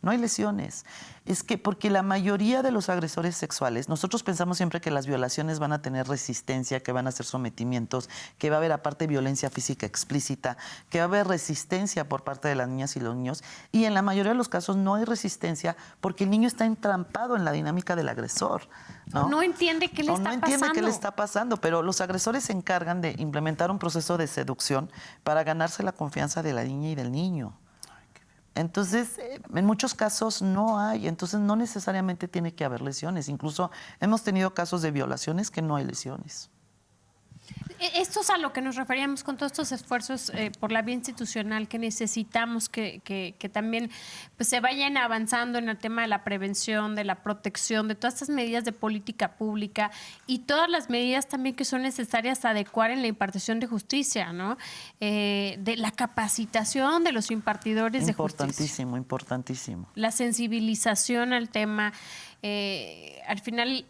No hay lesiones. Es que porque la mayoría de los agresores sexuales, nosotros pensamos siempre que las violaciones van a tener resistencia, que van a ser sometimientos, que va a haber aparte violencia física explícita, que va a haber resistencia por parte de las niñas y los niños. Y en la mayoría de los casos no hay resistencia porque el niño está entrampado en la dinámica del agresor. No entiende qué le está pasando. No entiende qué le está pasando, pero los agresores se encargan de implementar un proceso de seducción para ganarse la confianza de la niña y del niño. Entonces, en muchos casos no hay, entonces no necesariamente tiene que haber lesiones. Incluso hemos tenido casos de violaciones que no hay lesiones. Esto es a lo que nos referíamos con todos estos esfuerzos por la vía institucional que necesitamos que también pues, se vayan avanzando en el tema de la prevención, de la protección, de todas estas medidas de política pública y todas las medidas también que son necesarias adecuar en la impartición de justicia, ¿no? De la capacitación de los impartidores de justicia. Importantísimo, importantísimo. La sensibilización al tema. Al final,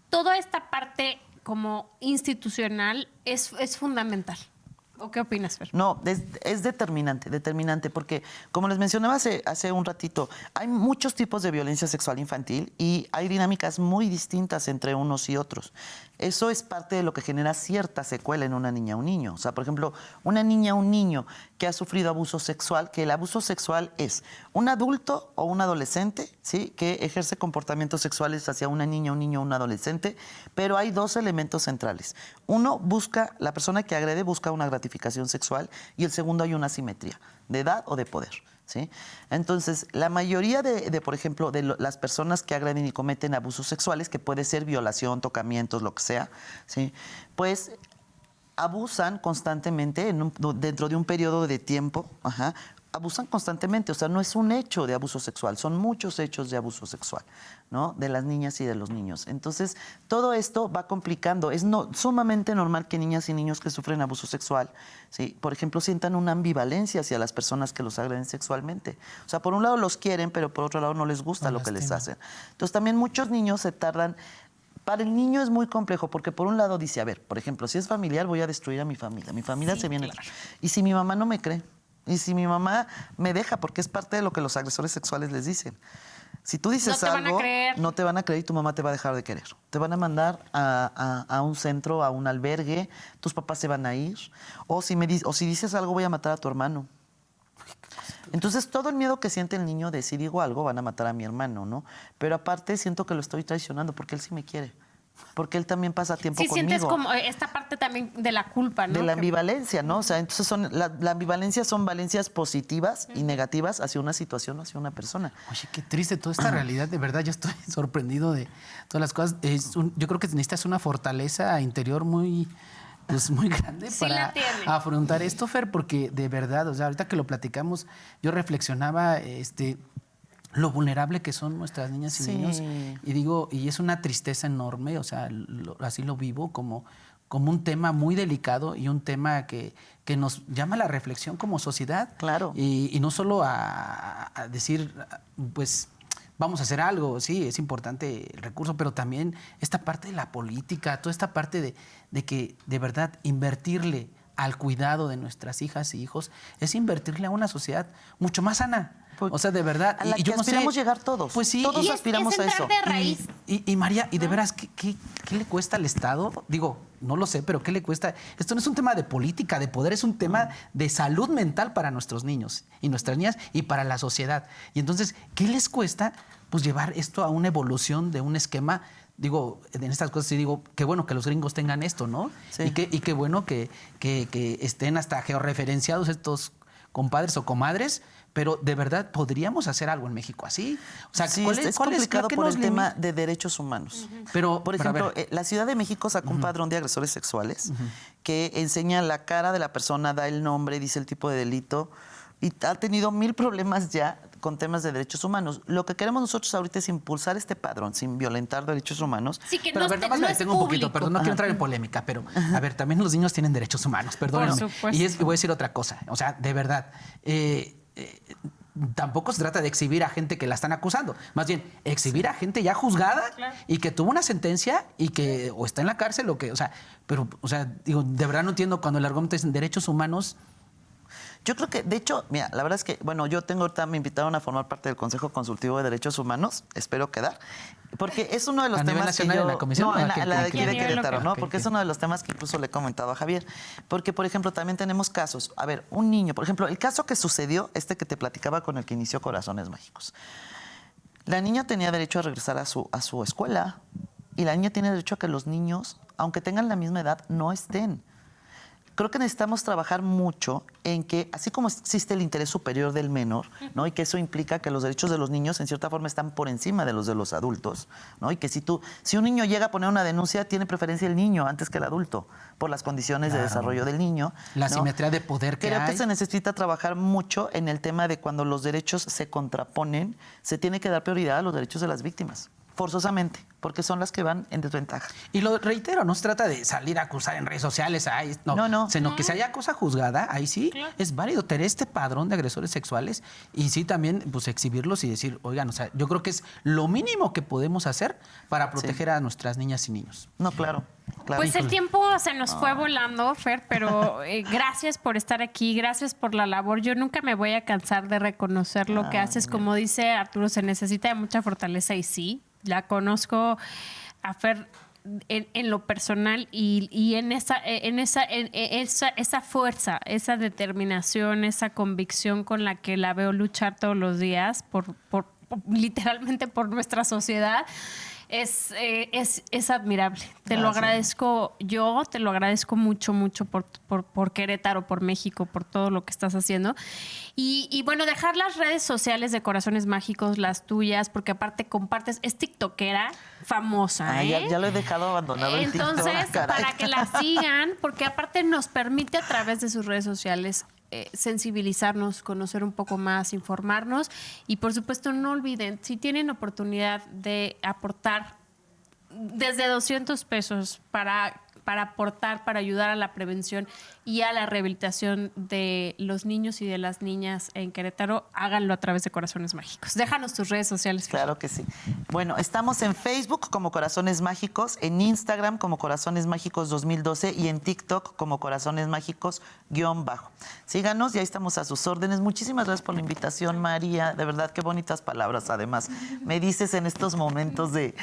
toda esta parte como institucional es fundamental. ¿O qué opinas, Fer? No, es determinante, porque como les mencionaba hace un ratito, hay muchos tipos de violencia sexual infantil y hay dinámicas muy distintas entre unos y otros. Eso es parte de lo que genera cierta secuela en una niña o un niño. O sea, por ejemplo, una niña o un niño que ha sufrido abuso sexual, que el abuso sexual es un adulto o un adolescente, ¿sí?, que ejerce comportamientos sexuales hacia una niña, un niño o un adolescente, pero hay dos elementos centrales. Uno, la persona que agrede busca una gratificación sexual, y el segundo, hay una asimetría de edad o de poder. ¿Sí? Entonces, la mayoría por ejemplo, de las personas que agreden y cometen abusos sexuales, que puede ser violación, tocamientos, lo que sea, ¿sí?, pues abusan constantemente dentro de un periodo de tiempo, abusan constantemente. O sea, no es un hecho de abuso sexual, son muchos hechos de abuso sexual, ¿no?, de las niñas y de los niños. Entonces, todo esto va complicando. Es sumamente normal que niñas y niños que sufren abuso sexual, ¿sí?, por ejemplo, sientan una ambivalencia hacia las personas que los agreden sexualmente. O sea, por un lado los quieren, pero por otro lado no les gusta lo que les hacen. Entonces, también muchos niños se tardan. Para el niño es muy complejo, porque por un lado dice, a ver, por ejemplo, si es familiar, voy a destruir a mi familia se viene. Claro. Y si mi mamá no me cree, y si mi mamá me deja, porque es parte de lo que los agresores sexuales les dicen. Si tú dices algo, no te van a creer y tu mamá te va a dejar de querer. Te van a mandar a un centro, a un albergue, tus papás se van a ir. O si dices algo, voy a matar a tu hermano. Entonces, todo el miedo que siente el niño de si digo algo, van a matar a mi hermano, ¿no? Pero aparte siento que lo estoy traicionando porque él sí me quiere. Porque él también pasa tiempo conmigo. Sí, sientes como esta parte también de la culpa, ¿no? De la ambivalencia, ¿no? O sea, entonces la ambivalencia son valencias positivas y negativas hacia una situación, hacia una persona. Oye, qué triste toda esta realidad. De verdad, yo estoy sorprendido de todas las cosas. Yo creo que necesitas una fortaleza interior muy grande para afrontar esto, Fer, porque de verdad, o sea, ahorita que lo platicamos, yo reflexionaba lo vulnerable que son nuestras niñas y niños, y es una tristeza enorme, o sea, así lo vivo como un tema muy delicado y un tema que nos llama a la reflexión como sociedad. Claro. Y no solo a decir, pues, vamos a hacer algo, sí, es importante el recurso, pero también esta parte de la política, toda esta parte de que de verdad invertirle al cuidado de nuestras hijas y hijos es invertirle a una sociedad mucho más sana. O sea, de verdad. A la que aspiramos llegar todos. Pues sí. Todos aspiramos a eso. De raíz. Y María, y de veras, ¿qué le cuesta al Estado? Digo, no lo sé, pero ¿qué le cuesta? Esto no es un tema de política, de poder, es un tema de salud mental para nuestros niños y nuestras niñas y para la sociedad. Y entonces, ¿qué les cuesta? Pues llevar esto a una evolución de un esquema. Digo, en estas cosas sí digo, qué bueno que los gringos tengan esto, ¿no? Sí. Y qué bueno que estén hasta georreferenciados estos compadres o comadres, pero de verdad podríamos hacer algo en México así. O sea, sí, es complicado por el tema de derechos humanos. Pero, por ejemplo, la Ciudad de México sacó un padrón de agresores sexuales que enseña la cara de la persona, da el nombre, dice el tipo de delito, y ha tenido 1000 problemas ya con temas de derechos humanos. Lo que queremos nosotros ahorita es impulsar este padrón sin violentar derechos humanos. Sí, que pero a ver, nada más me detengo un poquito, perdón, no quiero entrar en polémica, pero a ver, también los niños tienen derechos humanos, perdónenme. Y voy a decir otra cosa, o sea, de verdad, tampoco se trata de exhibir a gente que la están acusando, más bien exhibir a gente ya juzgada y que tuvo una sentencia y que o está en la cárcel o que, o sea, pero, o sea, digo, de verdad no entiendo cuando el argumento es en derechos humanos. Yo creo que, de hecho, mira, la verdad es que, bueno, yo tengo ahorita, me invitaron a formar parte del Consejo Consultivo de Derechos Humanos, espero quedar, porque es uno de los temas que yo... ¿En la comisión? No, en la de aquí de Querétaro, ¿no? Porque es uno de los temas que incluso le he comentado a Javier. Porque, por ejemplo, también tenemos casos. A ver, un niño, por ejemplo, el caso que sucedió, que te platicaba con el que inició Corazones Mágicos. La niña tenía derecho a regresar a su escuela y la niña tiene derecho a que los niños, aunque tengan la misma edad, no estén. Creo que necesitamos trabajar mucho en que, así como existe el interés superior del menor, ¿no? Y que eso implica que los derechos de los niños, en cierta forma, están por encima de los adultos, ¿no? Y que si un niño llega a poner una denuncia, tiene preferencia el niño antes que el adulto, por las condiciones de desarrollo del niño. La asimetría de poder que hay. Creo que se necesita trabajar mucho en el tema de cuando los derechos se contraponen, se tiene que dar prioridad a los derechos de las víctimas. Forzosamente, porque son las que van en desventaja. Y lo reitero, no se trata de salir a acusar en redes sociales, sino que si haya cosa juzgada, ahí sí es válido tener este padrón de agresores sexuales y sí también pues exhibirlos y decir, oigan, o sea, yo creo que es lo mínimo que podemos hacer para proteger a nuestras niñas y niños. No, claro. Claro. Pues el tiempo se nos fue volando, Fer, pero gracias por estar aquí, gracias por la labor. Yo nunca me voy a cansar de reconocer lo que haces. Como dice Arturo, se necesita de mucha fortaleza y sí, la conozco a Fer en lo personal y en esa fuerza, esa determinación, esa convicción con la que la veo luchar todos los días literalmente por nuestra sociedad. Es admirable. Te lo agradezco yo, te lo agradezco mucho por Querétaro, por México, por todo lo que estás haciendo. Y bueno, dejar las redes sociales de Corazones Mágicos, las tuyas, porque aparte compartes, es tiktokera famosa. Ya lo he dejado abandonado el TikTok. Entonces, caray. para que la sigan, porque aparte nos permite a través de sus redes sociales sensibilizarnos, conocer un poco más, informarnos y por supuesto no olviden, si tienen oportunidad de aportar desde 200 pesos para aportar, para ayudar a la prevención y a la rehabilitación de los niños y de las niñas en Querétaro, háganlo a través de Corazones Mágicos. Déjanos tus redes sociales. Claro que sí. Bueno, estamos en Facebook como Corazones Mágicos, en Instagram como Corazones Mágicos 2012 y en TikTok como Corazones Mágicos _. Síganos y ahí estamos a sus órdenes. Muchísimas gracias por la invitación, María. De verdad, qué bonitas palabras, además. Me dices en estos momentos de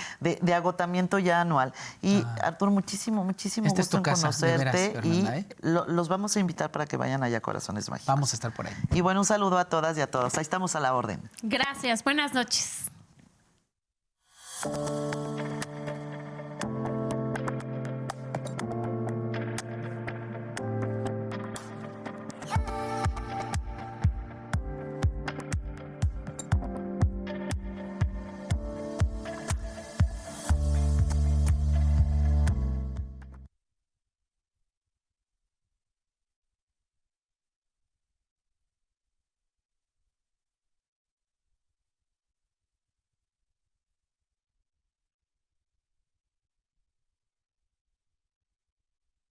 agotamiento ya anual. Y Arturo, muchísimo Esta es gusto tu en casa, de conocerte. veras, Fernanda, Y los vamos a invitar para que vayan allá a Corazones Mágicos. Vamos a estar por ahí. Y bueno, un saludo a todas y a todos. Ahí estamos a la orden. Gracias. Buenas noches.